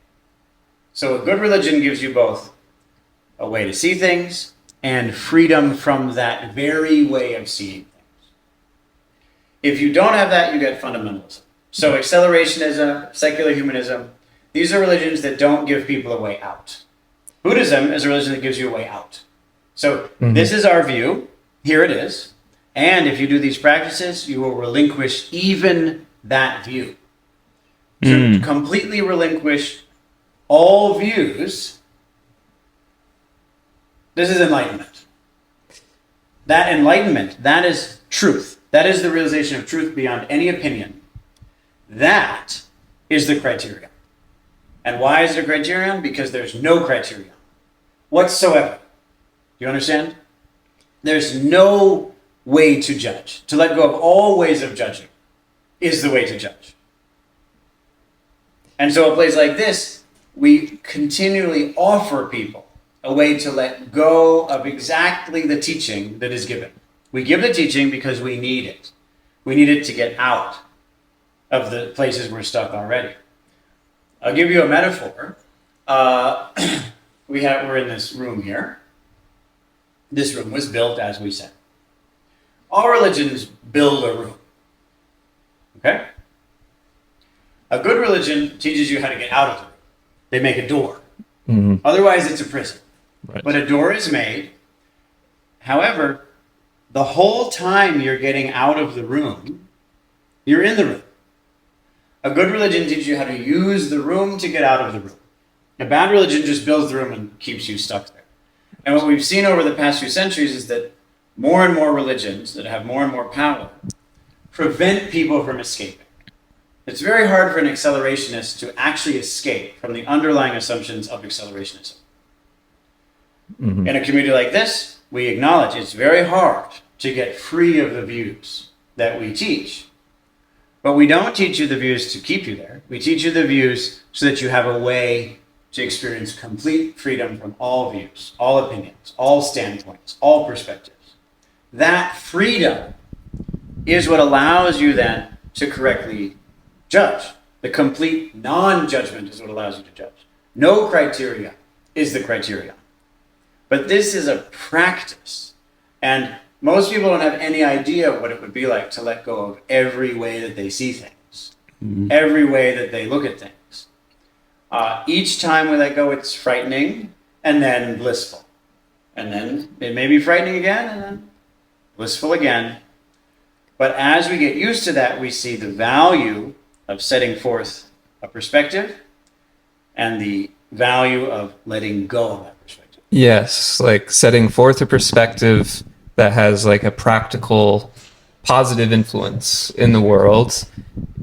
So a good religion gives you both a way to see things and freedom from that very way of seeing things. If you don't have that, you get fundamentalism. So accelerationism, secular humanism, these are religions that don't give people a way out. Buddhism is a religion that gives you a way out. So this is our view. Here it is. And if you do these practices, you will relinquish even that view. To completely relinquish all views, this is enlightenment. That enlightenment, that is truth. That is the realization of truth beyond any opinion. That is the criterion. And why is it a criterion? Because there's no criterion whatsoever. Do you understand? There's no way to judge. To let go of all ways of judging is the way to judge. And so a place like this, we continually offer people a way to let go of exactly the teaching that is given. We give the teaching because we need it. We need it to get out of the places we're stuck already. I'll give you a metaphor. We're in this room here. This room was built as we said. All religions build a room. Okay? A good religion teaches you how to get out of the room. They make a door. Otherwise, it's a prison. Right. But a door is made. However, the whole time you're getting out of the room, you're in the room. A good religion teaches you how to use the room to get out of the room. A bad religion just builds the room and keeps you stuck there. And what we've seen over the past few centuries is that more and more religions that have more and more power prevent people from escaping. It's very hard for an accelerationist to actually escape from the underlying assumptions of accelerationism. In a community like this, we acknowledge it's very hard to get free of the views that we teach. But we don't teach you the views to keep you there. We teach you the views so that you have a way to experience complete freedom from all views, all opinions, all standpoints, all perspectives. That freedom is what allows you then to correctly judge. The complete non-judgment is what allows you to judge. No criteria is the criterion. But this is a practice. And most people don't have any idea what it would be like to let go of every way that they see things, every way that they look at things. Each time we let go, it's frightening and then blissful. And then it may be frightening again and then blissful again. But as we get used to that, we see the value of setting forth a perspective and the value of letting go of that perspective. Yes, like setting forth a perspective that has like a practical, positive influence in the world.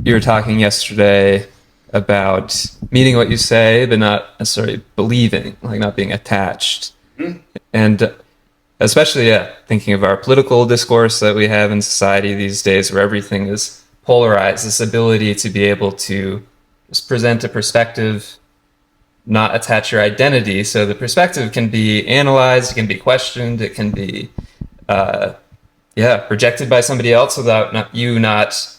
You were talking yesterday about meaning what you say, but not necessarily believing, like not being attached. And especially, thinking of our political discourse that we have in society these days where everything is polarized, this ability to be able to just present a perspective, not attach your identity. So the perspective can be analyzed, it can be questioned, it can be rejected by somebody else without you not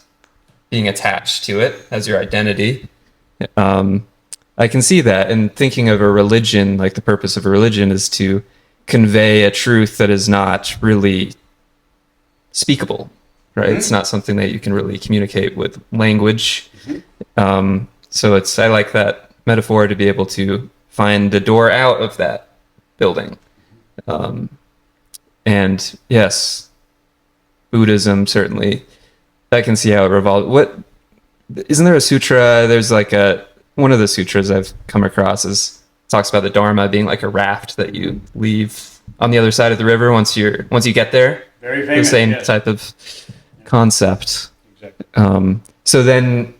being attached to it as your identity. I can see that. And thinking of a religion, like the purpose of a religion is to convey a truth that is not really speakable, right? Mm-hmm. It's not something that you can really communicate with language. Mm-hmm. So I like that metaphor, to be able to find the door out of that building. And yes, Buddhism, certainly, I can see how it revolves. Isn't there a sutra? There's like one of the sutras I've come across talks about the Dharma being like a raft that you leave on the other side of the river once you get there. Very famous. The same type of concept. Exactly. So then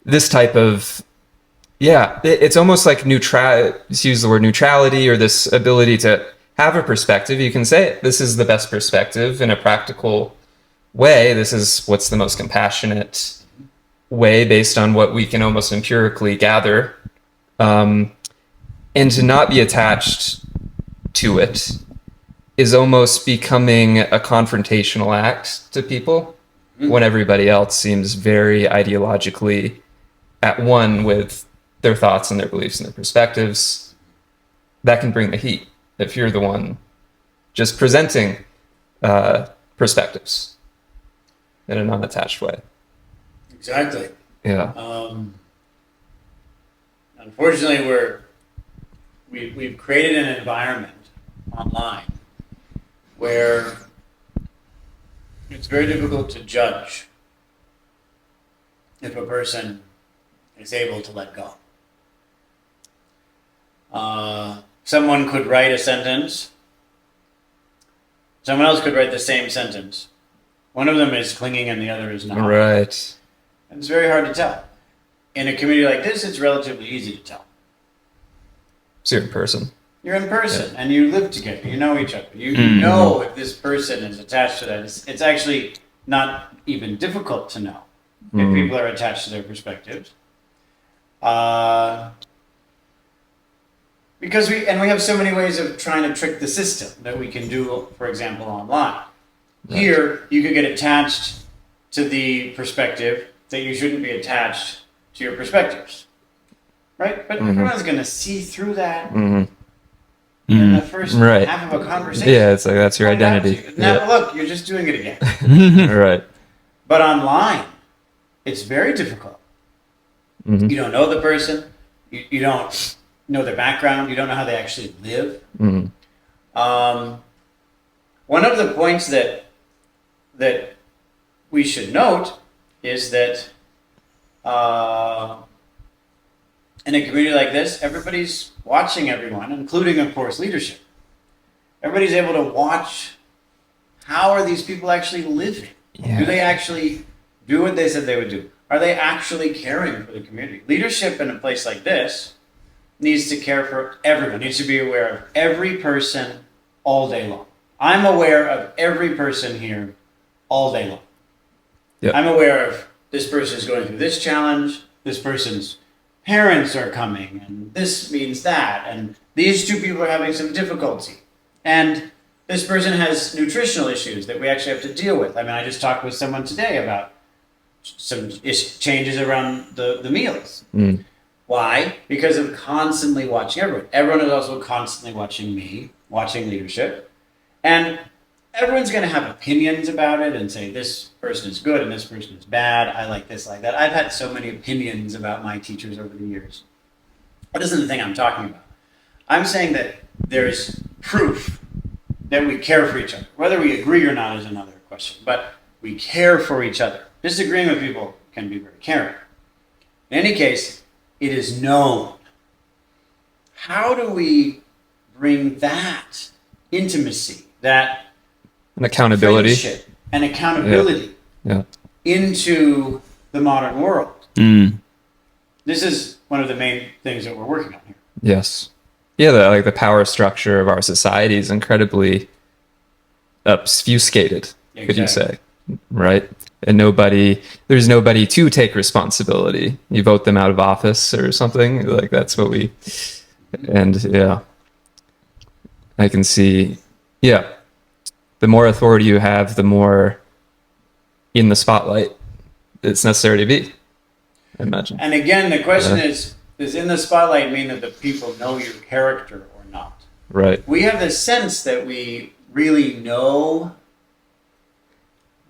this type of, it's almost like let's use the word neutrality, or this ability to have a perspective. You can say, this is the best perspective in a practical way. This is what's the most compassionate way based on what we can almost empirically gather. And to not be attached to it is almost becoming a confrontational act to people, when everybody else seems very ideologically at one with their thoughts and their beliefs and their perspectives. That can bring the heat if you're the one just presenting perspectives in a non-attached way. Exactly. Yeah. Unfortunately, we've created an environment online where it's very difficult to judge if a person is able to let go. Someone could write a sentence. Someone else could write the same sentence. One of them is clinging and the other is not. Right. And it's very hard to tell. In a community like this, it's relatively easy to tell. So you're in person. You're in person, and you live together. You know each other. You know if this person is attached to that. It's actually not even difficult to know if people are attached to their perspectives. Because we have so many ways of trying to trick the system that we can do, for example, online. Right. Here, you could get attached to the perspective that you shouldn't be attached to your perspectives. Right? But everyone's going to see through that in the first half of a conversation. Yeah, it's like that's your identity. Now, look, you're just doing it again. Right. But online, it's very difficult. You don't know the person. You don't know their background. You don't know how they actually live. One of the points that we should note is that in a community like this, everybody's watching everyone, including, of course, leadership. Everybody's able to watch, how are these people actually living? Yeah. Do they actually do what they said they would do? Are they actually caring for the community? Leadership in a place like this needs to care for everyone, needs to be aware of every person all day long. I'm aware of every person here all day long. Yep. I'm aware of this person is going through this challenge, this person's parents are coming, and this means that, and these two people are having some difficulty. And this person has nutritional issues that we actually have to deal with. I mean, I just talked with someone today about some changes around the meals. Why? Because of constantly watching everyone. Everyone is also constantly watching me, watching leadership. And everyone's going to have opinions about it and say this person is good and this person is bad. I like this, like that. I've had so many opinions about my teachers over the years. That isn't the thing I'm talking about. I'm saying that there's proof that we care for each other. Whether we agree or not is another question, but we care for each other. Disagreeing with people can be very caring. In any case, it is known. How do we bring that intimacy, that and accountability, friendship and accountability into the modern world? This is one of the main things that we're working on here. Yes. Yeah, the power structure of our society is incredibly obfuscated, could you say, right? and there's nobody to take responsibility. You vote them out of office or something. Like that's what and yeah, I can see, yeah, the more authority you have, the more in the spotlight it's necessary to be, I imagine. And again, the question is, does in the spotlight mean that the people know your character or not? Right. We have the sense that we really know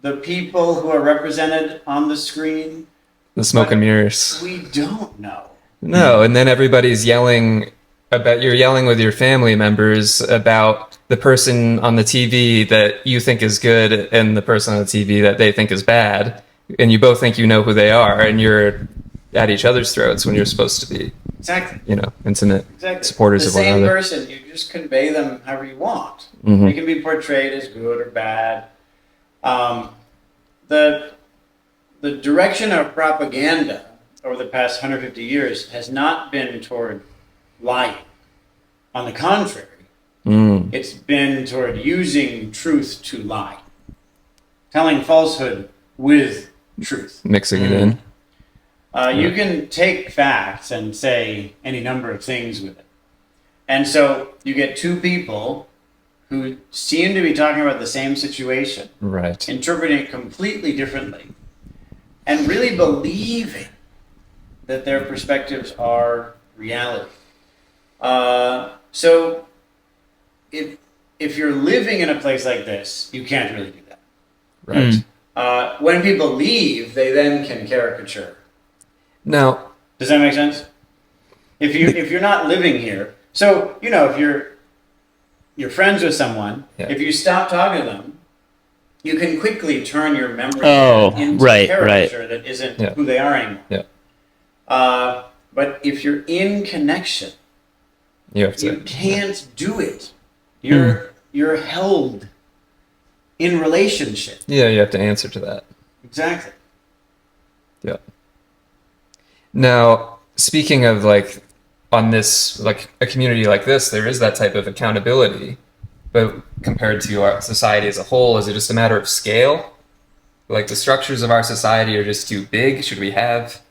the people who are represented on the screen. The smoke and mirrors. We don't know. No, and then everybody's yelling you're yelling with your family members about the person on the TV that you think is good and the person on the TV that they think is bad. And you both think you know who they are, and you're at each other's throats when you're supposed to be, Exactly. intimate Exactly. supporters the of one same another. person, you just convey them however you want. Mhm. They can be portrayed as good or bad. The direction of propaganda over the past 150 years has not been toward lying. On the contrary, it's been toward using truth to lie, telling falsehood with truth. Mixing it in. You can take facts and say any number of things with it. And so you get two people who seem to be talking about the same situation, Right. interpreting it completely differently, and really believing that their perspectives are reality. So if you're living in a place like this, you can't really do that. Right. When people leave, they then can caricature. Now, Does that make sense? If you're not living here, so if you're friends with someone, if you stop talking to them, you can quickly turn your memory into a caricature that isn't who they are anymore. Yeah. But if you're in connection, you can't do it. You're held in relationship. Yeah, you have to answer to that. Exactly. Yeah. Now, speaking of on this, a community like this, there is that type of accountability, but compared to our society as a whole, is it just a matter of scale? The structures of our society are just too big. Should we have,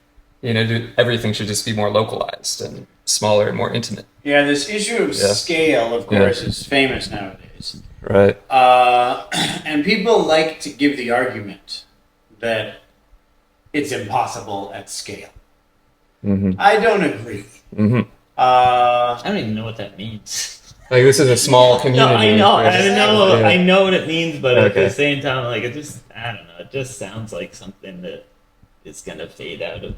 everything should just be more localized and smaller and more intimate. Yeah, this issue of scale, of course, is famous nowadays. Right. And people like to give the argument that it's impossible at scale. I don't agree. I don't even know what that means. This is a small community. No, I know what it means, but at the same time, I don't know. It just sounds like something that is gonna fade out of,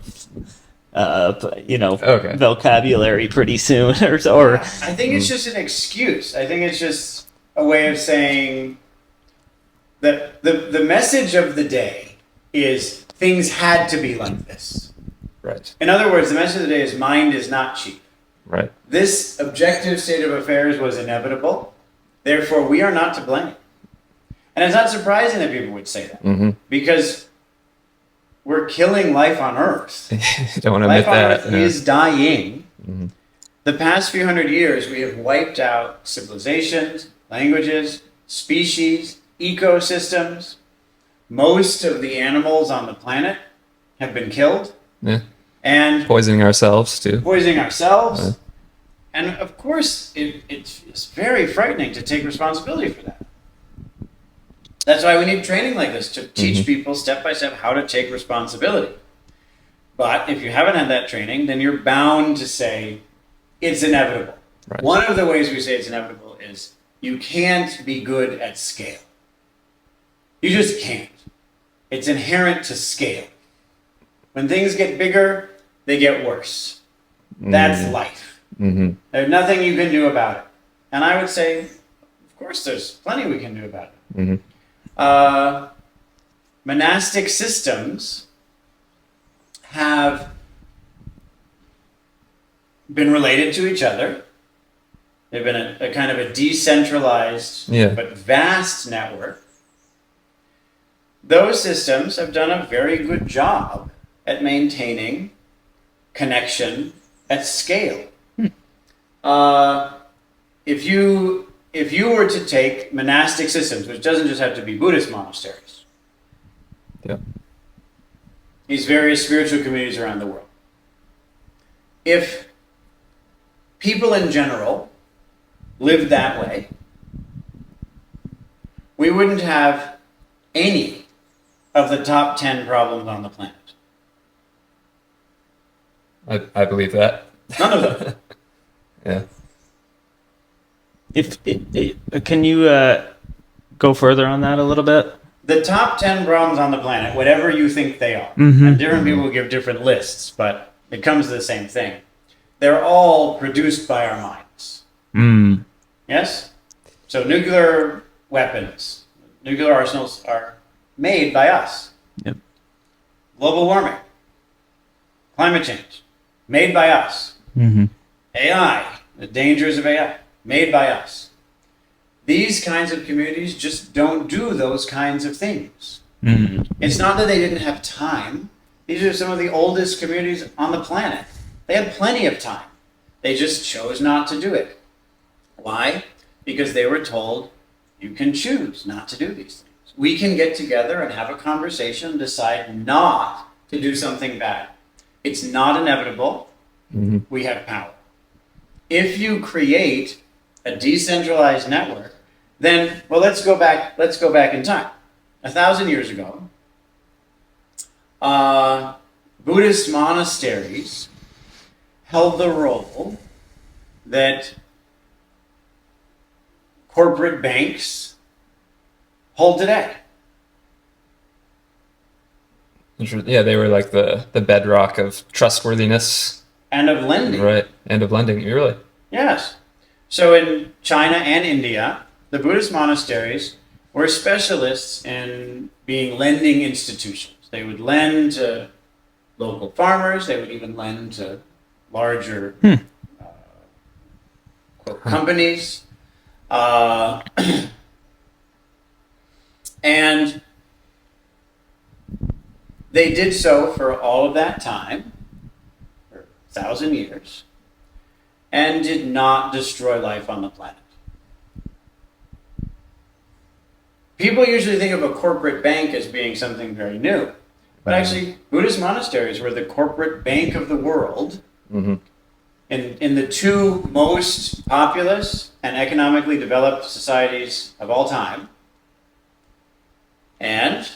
vocabulary pretty soon, or. I think it's just an excuse. I think it's just a way of saying that the message of the day is things had to be like this. Right. In other words, the message of the day is mind is not cheap. Right. This objective state of affairs was inevitable. Therefore, we are not to blame. And it's not surprising that people would say that because we're killing life on Earth. Don't want to admit that. Life on Earth is dying. The past few hundred years, we have wiped out civilizations, languages, species, ecosystems. Most of the animals on the planet have been killed. Yeah. And poisoning ourselves too. And of course, it's very frightening to take responsibility for that. That's why we need training like this to teach people step by step how to take responsibility. But if you haven't had that training, then you're bound to say it's inevitable. Right. One of the ways we say it's inevitable is you can't be good at scale. You just can't. It's inherent to scale. When things get bigger, they get worse. That's life. There's nothing you can do about it. And I would say, of course, there's plenty we can do about it. Monastic systems have been related to each other. They've been a kind of a decentralized but vast network. Those systems have done a very good job at maintaining connection at scale. If you were to take monastic systems, which doesn't just have to be Buddhist monasteries, Yeah. These various spiritual communities around the world. If people in general lived that way, we wouldn't have any of the top 10 problems on the planet. I believe that. None of them. Yeah. Can you go further on that a little bit? The top 10 problems on the planet, whatever you think they are, and different people give different lists, but it comes to the same thing. They're all produced by our minds. Yes? So nuclear weapons, nuclear arsenals are made by us. Yep. Global warming, climate change, made by us. AI, the dangers of AI, made by us. These kinds of communities just don't do those kinds of things. It's not that they didn't have time. These are some of the oldest communities on the planet. They had plenty of time. They just chose not to do it. Why? Because they were told, you can choose not to do these things. We can get together and have a conversation and decide not to do something bad. It's not inevitable. We have power. If you create a decentralized network, then, well, let's go back in time. 1,000 years ago, Buddhist monasteries held the role that corporate banks hold today. Yeah, they were like the bedrock of trustworthiness. And of lending. Right, and of lending, really. Yes. So in China and India, the Buddhist monasteries were specialists in being lending institutions. They would lend to local farmers. They would even lend to larger companies. And they did so for all of that time, for 1,000 years, and did not destroy life on the planet. People usually think of a corporate bank as being something very new. But actually, Buddhist monasteries were the corporate bank of the world in the two most populous and economically developed societies of all time. And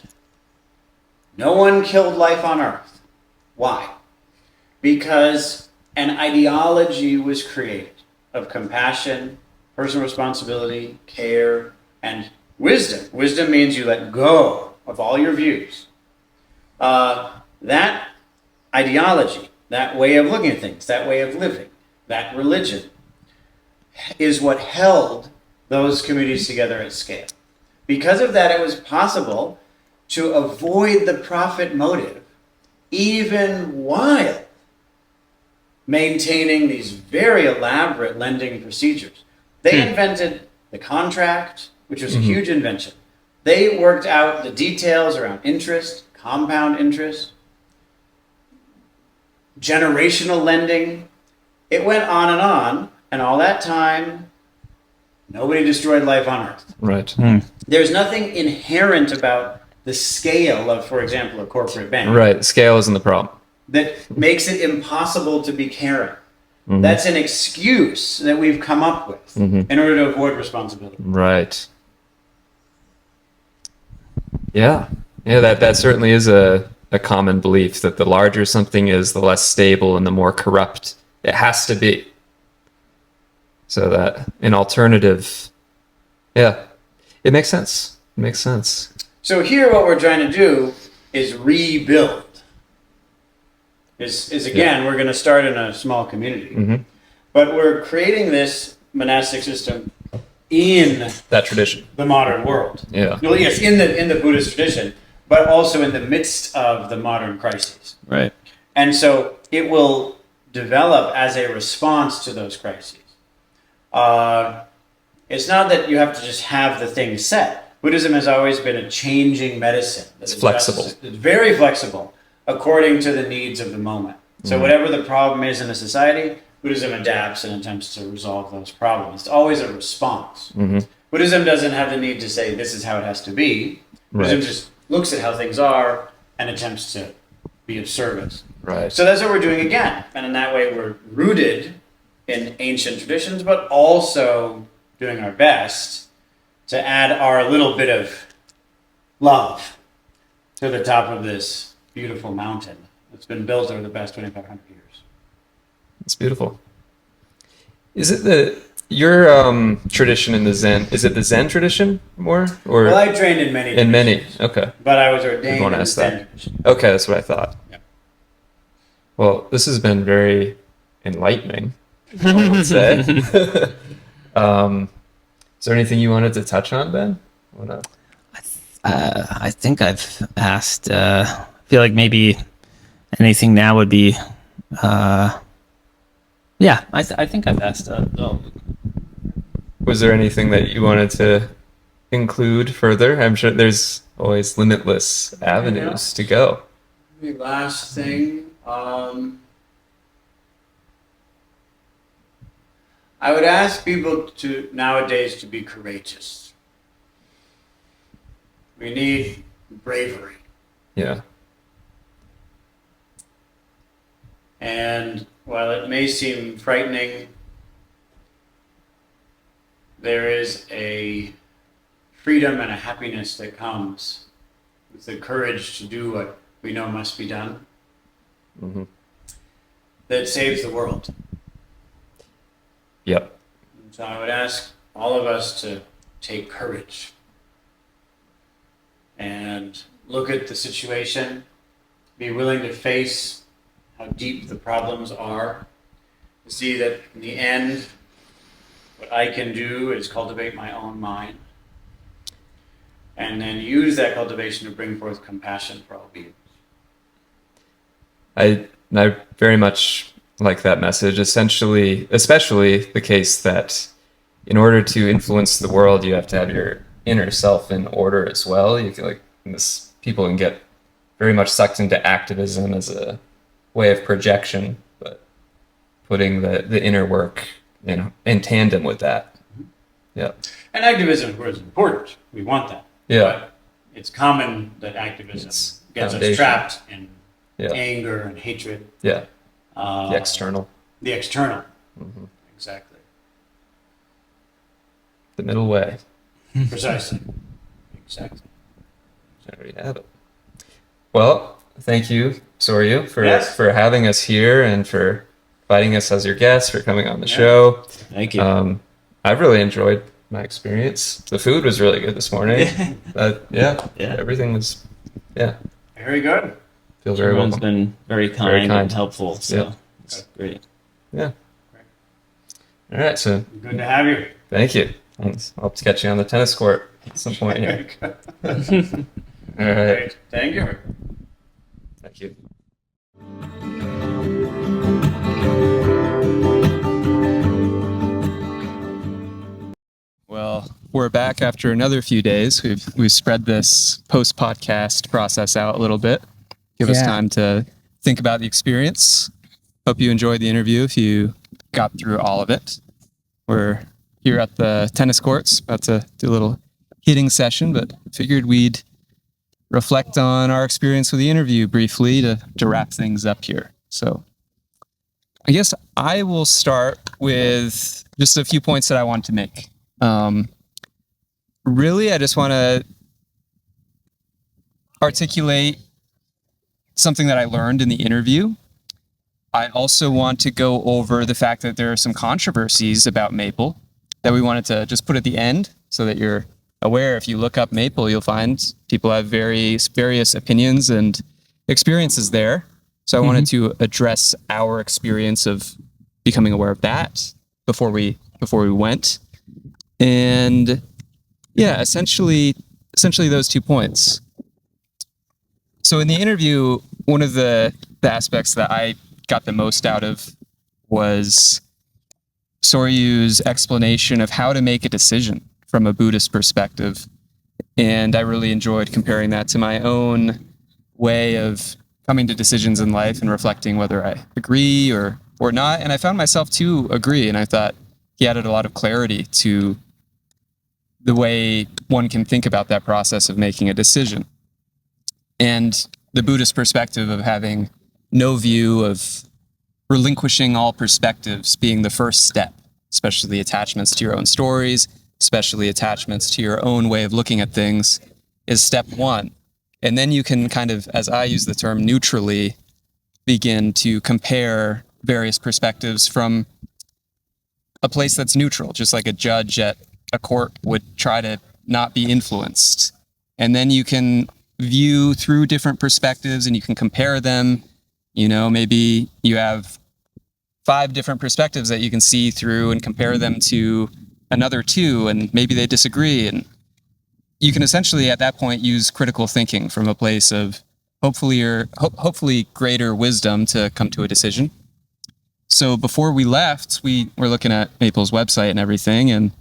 no one killed life on Earth. Why? Because an ideology was created of compassion, personal responsibility, care, and wisdom. Wisdom means you let go of all your views. That ideology, that way of looking at things, that way of living, that religion, is what held those communities together at scale. Because of that, it was possible to avoid the profit motive, even while maintaining these very elaborate lending procedures. They invented the contract, which was a huge invention. They worked out the details around interest, compound interest, generational lending. It went on, and all that time, nobody destroyed life on Earth. Right. There's nothing inherent about the scale of, for example, a corporate bank. Right. Scale isn't the problem. That makes it impossible to be caring. That's an excuse that we've come up with in order to avoid responsibility. Right. Yeah. Yeah, that certainly is a common belief that the larger something is, the less stable and the more corrupt it has to be. So that an alternative, yeah, it makes sense. It makes sense. So here what we're trying to do is rebuild. Is again, we're going to start in a small community. But we're creating this monastic system in that tradition, the modern world. Yeah. Well, yes, in the Buddhist tradition, but also in the midst of the modern crises. Right. And so it will develop as a response to those crises. It's not that you have to just have the thing set. Buddhism has always been a changing medicine. It's flexible. It's very flexible according to the needs of the moment. So whatever the problem is in a society, Buddhism adapts and attempts to resolve those problems. It's always a response. Buddhism doesn't have the need to say this is how it has to be. Buddhism just looks at how things are and attempts to be of service. Right. So that's what we're doing again. And in that way, we're rooted in ancient traditions, but also doing our best to add our little bit of love to the top of this beautiful mountain that's been built over the past 2,500 years. It's beautiful. Is it your tradition in the Zen? Is it the Zen tradition more, or? Well, I trained in many. In many, okay. But I was ordained want to in ask Zen that. tradition. Okay, that's what I thought. Yeah. Well, this has been very enlightening, I would say. Is there anything you wanted to touch on, Ben? I think I've asked. I feel like maybe anything now would be. Yeah, I think I've asked. Was there anything that you wanted to include further? I'm sure there's always limitless avenues to go. The last thing, I would ask people to nowadays to be courageous. We need bravery. Yeah. And while it may seem frightening, there is a freedom and a happiness that comes with the courage to do what we know must be done, that saves the world. Yep. And so I would ask all of us to take courage and look at the situation, be willing to face how deep the problems are, to see that in the end, what I can do is cultivate my own mind, and then use that cultivation to bring forth compassion for all beings. I very much like that message. Especially the case that in order to influence the world, you have to have your inner self in order as well. You feel like people can get very much sucked into activism as a way of projection, but putting the inner work in tandem with that. Yeah. And activism, of course, is important. We want that. Yeah. But it's common that activism gets us trapped in anger and hatred. Yeah. The external. The external. Exactly. The middle way. Precisely. Exactly. There you have it. Well, thank you, Soryu, for having us here and for inviting us as your guest, for coming on the show. Thank you. I've really enjoyed my experience. The food was really good this morning. Everything was, very good. Feel very Everyone's welcome. been very kind and helpful, so it's great. Yeah. All right, so Good to have you. thank you. I'll hope to catch you on the tennis court at some point here. All right. Great. Thank you. Thank you. Well, we're back after another few days. We've spread this post-podcast process out a little bit. Give us time to think about the experience. Hope you enjoyed the interview if you got through all of it. We're here at the tennis courts, about to do a little hitting session, but figured we'd reflect on our experience with the interview briefly to wrap things up here. So I guess I will start with just a few points that I want to make. Really, I just want to articulate something that I learned in the interview. I also want to go over the fact that there are some controversies about maple that we wanted to just put at the end so that you're aware. If you look up maple, you'll find people have various opinions and experiences there. So I wanted to address our experience of becoming aware of that before we went. And yeah, essentially those 2 points. So in the interview, one of the aspects that I got the most out of was Soryu's explanation of how to make a decision from a Buddhist perspective. And I really enjoyed comparing that to my own way of coming to decisions in life and reflecting whether I agree or not. And I found myself to agree. And I thought he added a lot of clarity to the way one can think about that process of making a decision. And the Buddhist perspective of having no view, of relinquishing all perspectives being the first step, especially attachments to your own stories, especially attachments to your own way of looking at things, is step one. And then you can kind of, as I use the term, neutrally begin to compare various perspectives from a place that's neutral, just like a judge at a court would try to not be influenced. And then you can view through different perspectives and you can compare them. You know, maybe you have 5 different perspectives that you can see through and compare them to another 2, and maybe they disagree. And you can essentially at that point use critical thinking from a place of hopefully greater wisdom to come to a decision. So before we left, we were looking at Maple's website and everything, and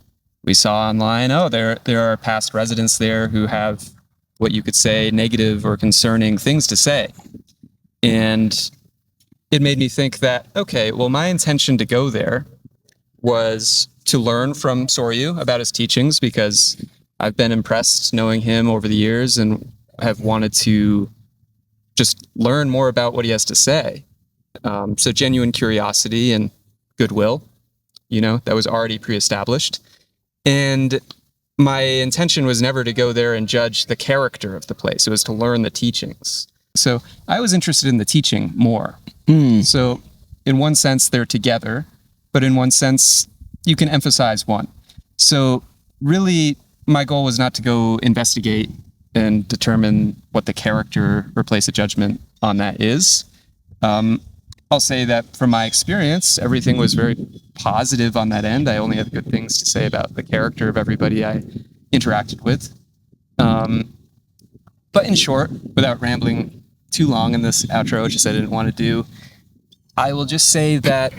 we saw online, there are past residents there who have what you could say negative or concerning things to say. And it made me think that, okay, well, my intention to go there was to learn from Soryu about his teachings, because I've been impressed knowing him over the years and have wanted to just learn more about what he has to say. So genuine curiosity and goodwill, that was already pre-established. And my intention was never to go there and judge the character of the place. It was to learn the teachings. So I was interested in the teaching more. So in one sense, they're together, but in one sense, you can emphasize one. So really, my goal was not to go investigate and determine what the character or place of judgment on that is. I'll say that from my experience, everything was very positive on that end. I only have good things to say about the character of everybody I interacted with. But in short, without rambling too long in this outro, which I didn't want to do, I will just say that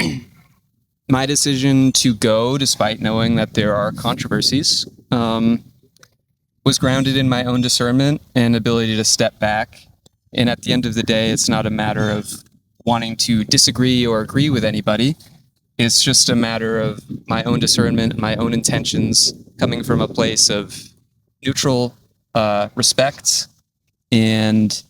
my decision to go, despite knowing that there are controversies, was grounded in my own discernment and ability to step back. And at the end of the day, it's not a matter of wanting to disagree or agree with anybody. It's just a matter of my own discernment, my own intentions coming from a place of neutral respect. And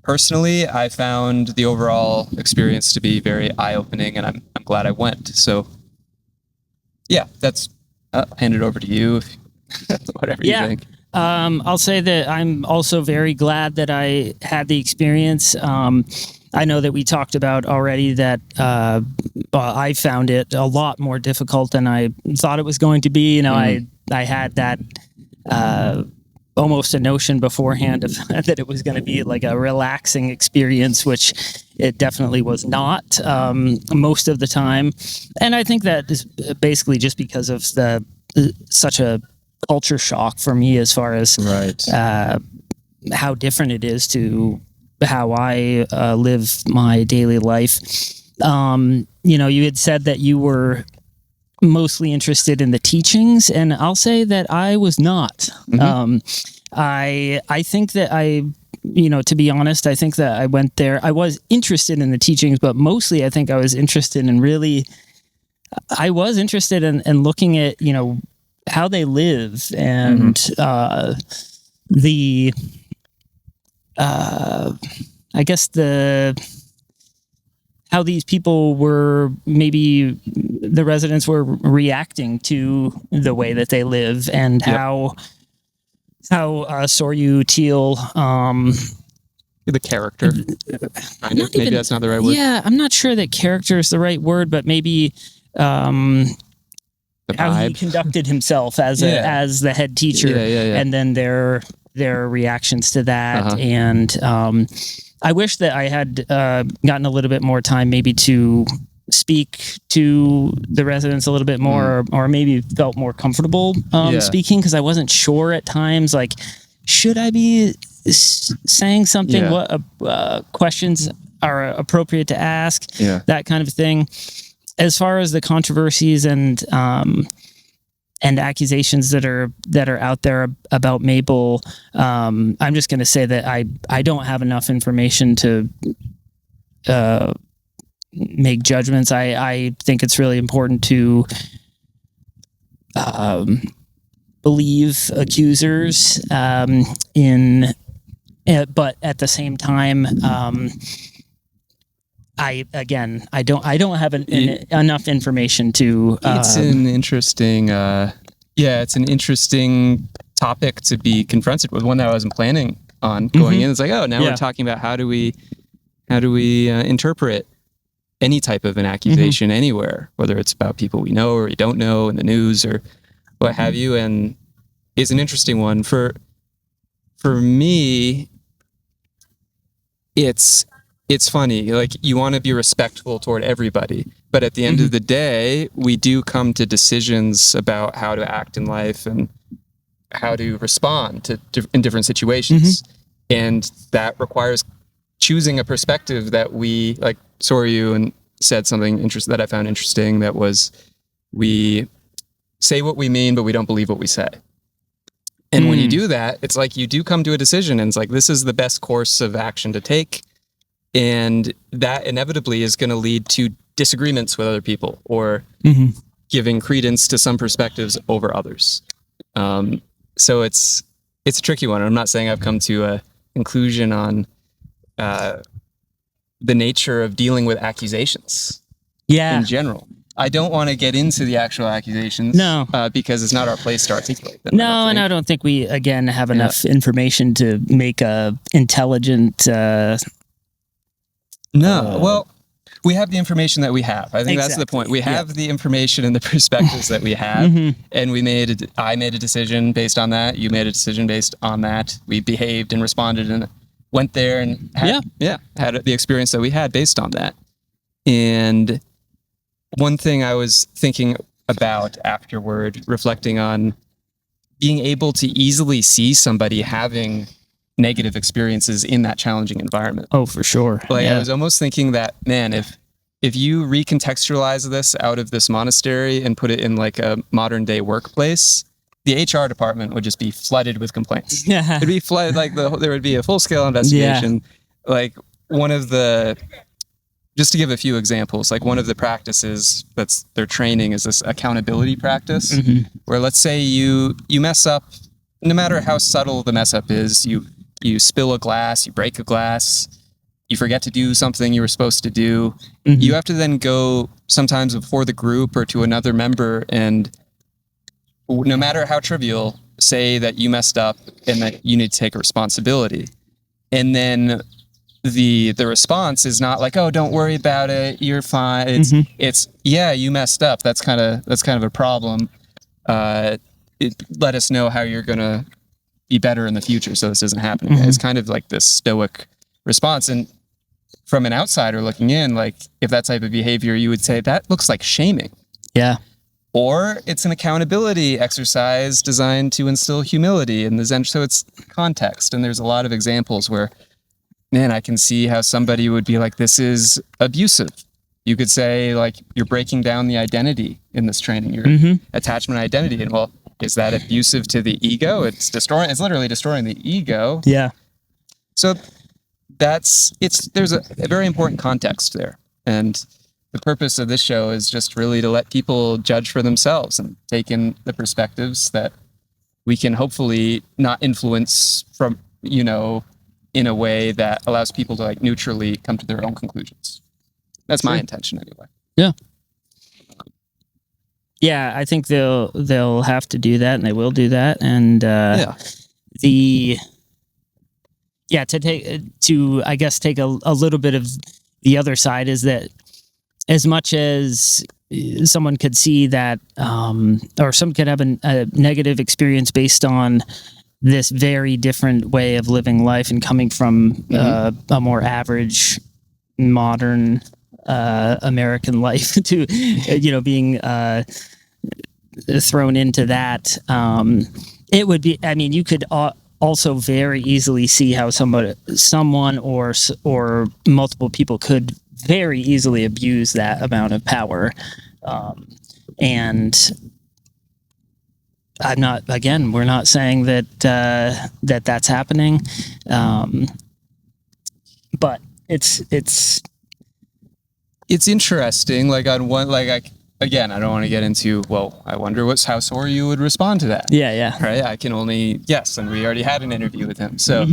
personally, I found the overall experience to be very eye-opening, and I'm glad I went. So, yeah, that's hand it over to you, if whatever you think. I'll say that I'm also very glad that I had the experience. I know that we talked about already that I found it a lot more difficult than I thought it was going to be. I had that almost a notion beforehand of that it was going to be like a relaxing experience, which it definitely was not most of the time. And I think that is basically just because of such a culture shock for me as far as how different it is to how I live my daily life. You had said that you were mostly interested in the teachings, and I'll say that I was not. I think that to be honest, I think that I went there. I was interested in the teachings, but mostly I think I was interested in looking at, how they live and I guess how these people were, maybe the residents were reacting to the way that they live, and how Soryu Teal, the character. Maybe that's not the right word. Yeah, I'm not sure that character is the right word, but maybe how he conducted himself as the head teacher, and then their reactions to that. And I wish that I had gotten a little bit more time, maybe to speak to the residents a little bit more, or maybe felt more comfortable speaking, because I wasn't sure at times, like, should I be saying something? What questions are appropriate to ask? That kind of thing. As far as the controversies and accusations that are out there about Maple, I'm just going to say that I don't have enough information to make judgments. I think it's really important to believe accusers in but at the same time, I don't have enough information to. It's an interesting, it's an interesting topic to be confronted with. One that I wasn't planning on going in. It's like, oh, now we're talking about how do we interpret any type of an accusation anywhere, whether it's about people we know or we don't know in the news or what have you, and is an interesting one for me. It's funny, like you want to be respectful toward everybody, but at the end of the day, we do come to decisions about how to act in life and how to respond to in different situations, and that requires choosing a perspective that we, like Soryu and said something that I found interesting, that was we say what we mean, but we don't believe what we say. And when you do that, it's like you do come to a decision, and it's like, this is the best course of action to take. And that inevitably is going to lead to disagreements with other people, or giving credence to some perspectives over others. So it's a tricky one. I'm not saying I've come to a conclusion on the nature of dealing with accusations in general. I don't want to get into the actual accusations, because it's not our place to articulate them. No, and I don't think we, again, have enough information to make a intelligent... well, we have the information that we have. I think that's the point. We have the information and the perspectives that we have, and I made a decision based on that. You made a decision based on that. We behaved and responded and went there and had the experience that we had based on that. And one thing I was thinking about afterward, reflecting on being able to easily see somebody having negative experiences in that challenging environment. Oh, for sure. I was almost thinking that, man, if you recontextualize this out of this monastery and put it in like a modern day workplace, the HR department would just be flooded with complaints. It'd be flooded, like there would be a full scale investigation. Like just to give a few examples, like one of the practices that's their training is this accountability practice, where let's say you mess up, no matter how subtle the mess up is, you spill a glass, you break a glass, you forget to do something you were supposed to do. You have to then go sometimes before the group or to another member, and no matter how trivial, say that you messed up and that you need to take a responsibility. And then the response is not like, oh, don't worry about it, you're fine. It's you messed up. That's kind of a problem. Let us know how you're gonna be better in the future so this doesn't happen. It's kind of like this stoic response. And from an outsider looking in, like if that type of behavior, you would say that looks like shaming. Yeah. Or it's an accountability exercise designed to instill humility in the Zen. So it's context. And there's a lot of examples where, man, I can see how somebody would be like, this is abusive. You could say like, you're breaking down the identity in this training, your attachment identity. And well, is that abusive to the ego? It's literally destroying the ego. Yeah. So there's a very important context there. And the purpose of this show is just really to let people judge for themselves and take in the perspectives that we can hopefully not influence from, in a way that allows people to like neutrally come to their own conclusions. That's my intention anyway. Yeah. Yeah, I think they'll have to do that, and they will do that. And to take a little bit of the other side is that as much as someone could see that, or someone could have a negative experience based on this very different way of living life and coming from a more average, modern American life to, being thrown into that, it would be. I mean, you could also very easily see how someone or multiple people could very easily abuse that amount of power, and I'm not. Again, we're not saying that that's happening, but it's interesting. Like on one, again, I don't want to get into, well, I wonder how Soryu would respond to that. Yeah. Right? I can only guess, and we already had an interview with him. So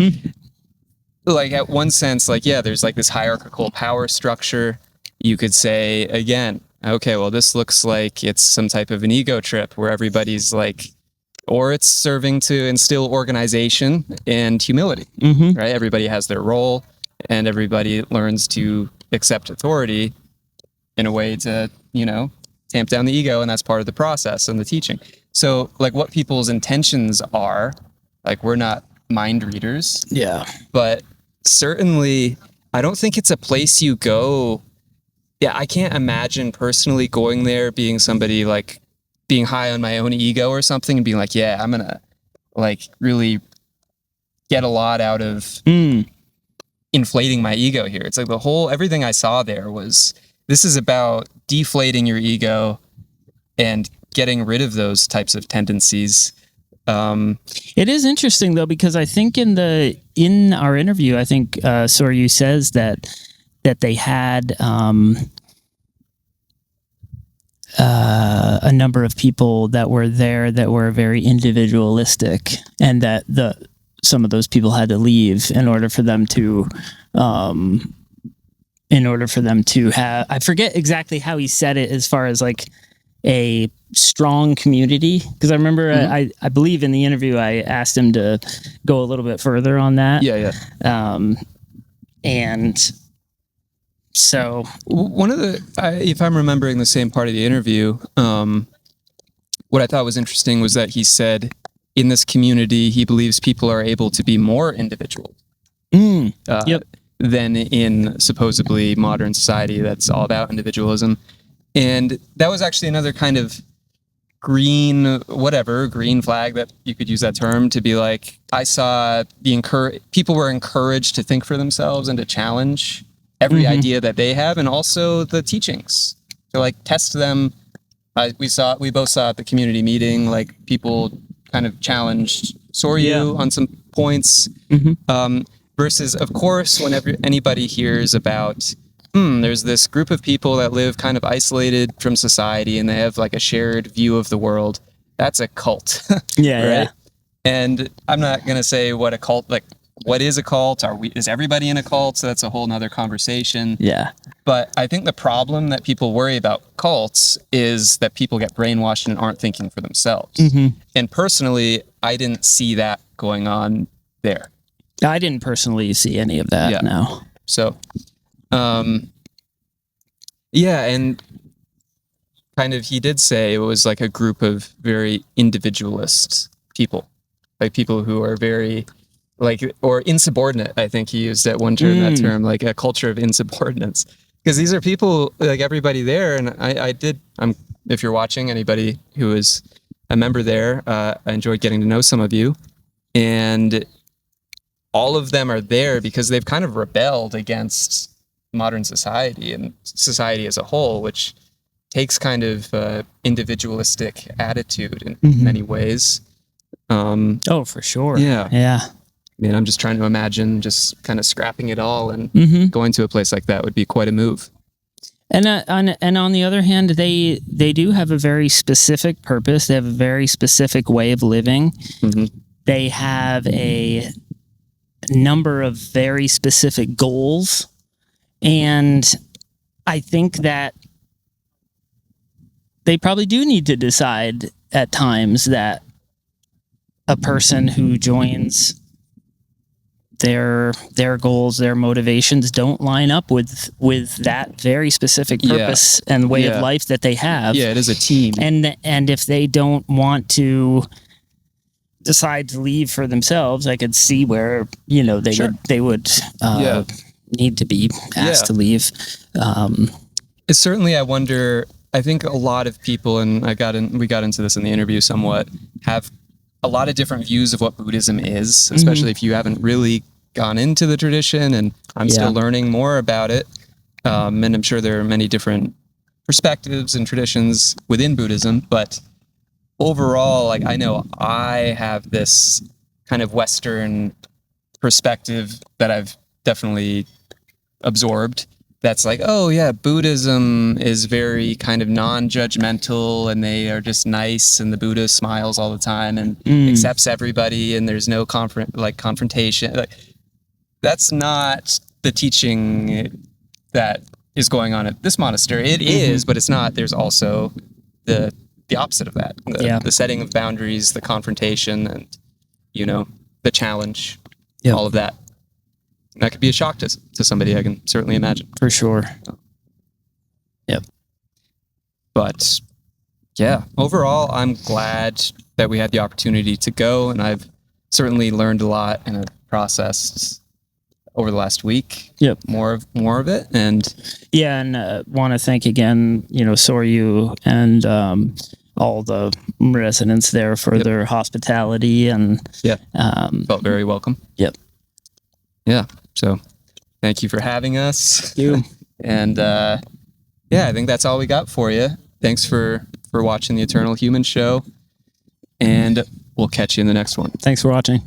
like at one sense, like, yeah, there's like this hierarchical power structure. You could say again, okay, well, this looks like it's some type of an ego trip where everybody's like, or it's serving to instill organization and humility, right? Everybody has their role and everybody learns to accept authority in a way to, tamp down the ego. And that's part of the process and the teaching. So like what people's intentions are, like we're not mind readers. Yeah. But certainly I don't think it's a place you go. Yeah, I can't imagine personally going there being somebody like being high on my own ego or something and being like, yeah, I'm going to like really get a lot out of inflating my ego here. It's like everything I saw there was, this is about deflating your ego and getting rid of those types of tendencies. It is interesting though, because I think in our interview, I think Soryu says that they had a number of people that were there that were very individualistic, and that some of those people had to leave in order for them to have, I forget exactly how he said it as far as like a strong community, because I remember I believe in the interview I asked him to go a little bit further on that. And so one of if I'm remembering the same part of the interview, what I thought was interesting was that he said in this community he believes people are able to be more individual than in supposedly modern society that's all about individualism. And that was actually another kind of green flag, that you could use that term to be like, I saw people were encouraged to think for themselves and to challenge every idea that they have, and also the teachings to like test them. We both saw at the community meeting, like people kind of challenged Soryu on some points, versus of course, whenever anybody hears about, there's this group of people that live kind of isolated from society and they have like a shared view of the world, that's a cult. Right? And I'm not going to say what a cult, like what is a cult? Is everybody in a cult? So that's a whole nother conversation. Yeah. But I think the problem that people worry about cults is that people get brainwashed and aren't thinking for themselves. And personally, I didn't see that going on there. I didn't personally see any of that. No. So, and kind of he did say it was like a group of very individualist people, like people who are very like, or insubordinate. I think he used that that term, like a culture of insubordinates, because these are people like everybody there. And if you're watching, anybody who is a member there, I enjoyed getting to know some of you, and all of them are there because they've kind of rebelled against modern society and society as a whole, which takes kind of individualistic attitude in many ways. Oh, for sure. Yeah. Yeah. I mean, I'm just trying to imagine just kind of scrapping it all and going to a place like that would be quite a move. And on the other hand, they do have a very specific purpose. They have a very specific way of living. They have a number of very specific goals. And I think that they probably do need to decide at times that a person who joins their goals, their motivations don't line up with that very specific purpose and way of life that they have. Yeah, it is a team. And if they don't want to decide to leave for themselves, I could see where, they would need to be asked to leave. It's certainly, I wonder, I think a lot of people, and we got into this in the interview somewhat, have a lot of different views of what Buddhism is, especially if you haven't really gone into the tradition, and I'm still learning more about it. And I'm sure there are many different perspectives and traditions within Buddhism, but overall, like I know I have this kind of Western perspective that I've definitely absorbed. That's like, oh yeah, Buddhism is very kind of non-judgmental, and they are just nice, and the Buddha smiles all the time and accepts everybody, and there's no confrontation. Like, that's not the teaching that is going on at this monastery. It is, but it's not. There's also the opposite of that. The setting of boundaries, the confrontation, and, you know, the challenge, all of that. And that could be a shock to somebody, I can certainly imagine. For sure. Yep. But yeah, overall, I'm glad that we had the opportunity to go, and I've certainly learned a lot and have processed over the last week. Yep. More of it. And yeah, and want to thank again, you know, Soryu and all the residents there for their hospitality, and felt very welcome. Yep. Yeah. So thank you for having us. Thank you. And I think that's all we got for you. Thanks for watching the Eternal Human Show, and we'll catch you in the next one. Thanks for watching.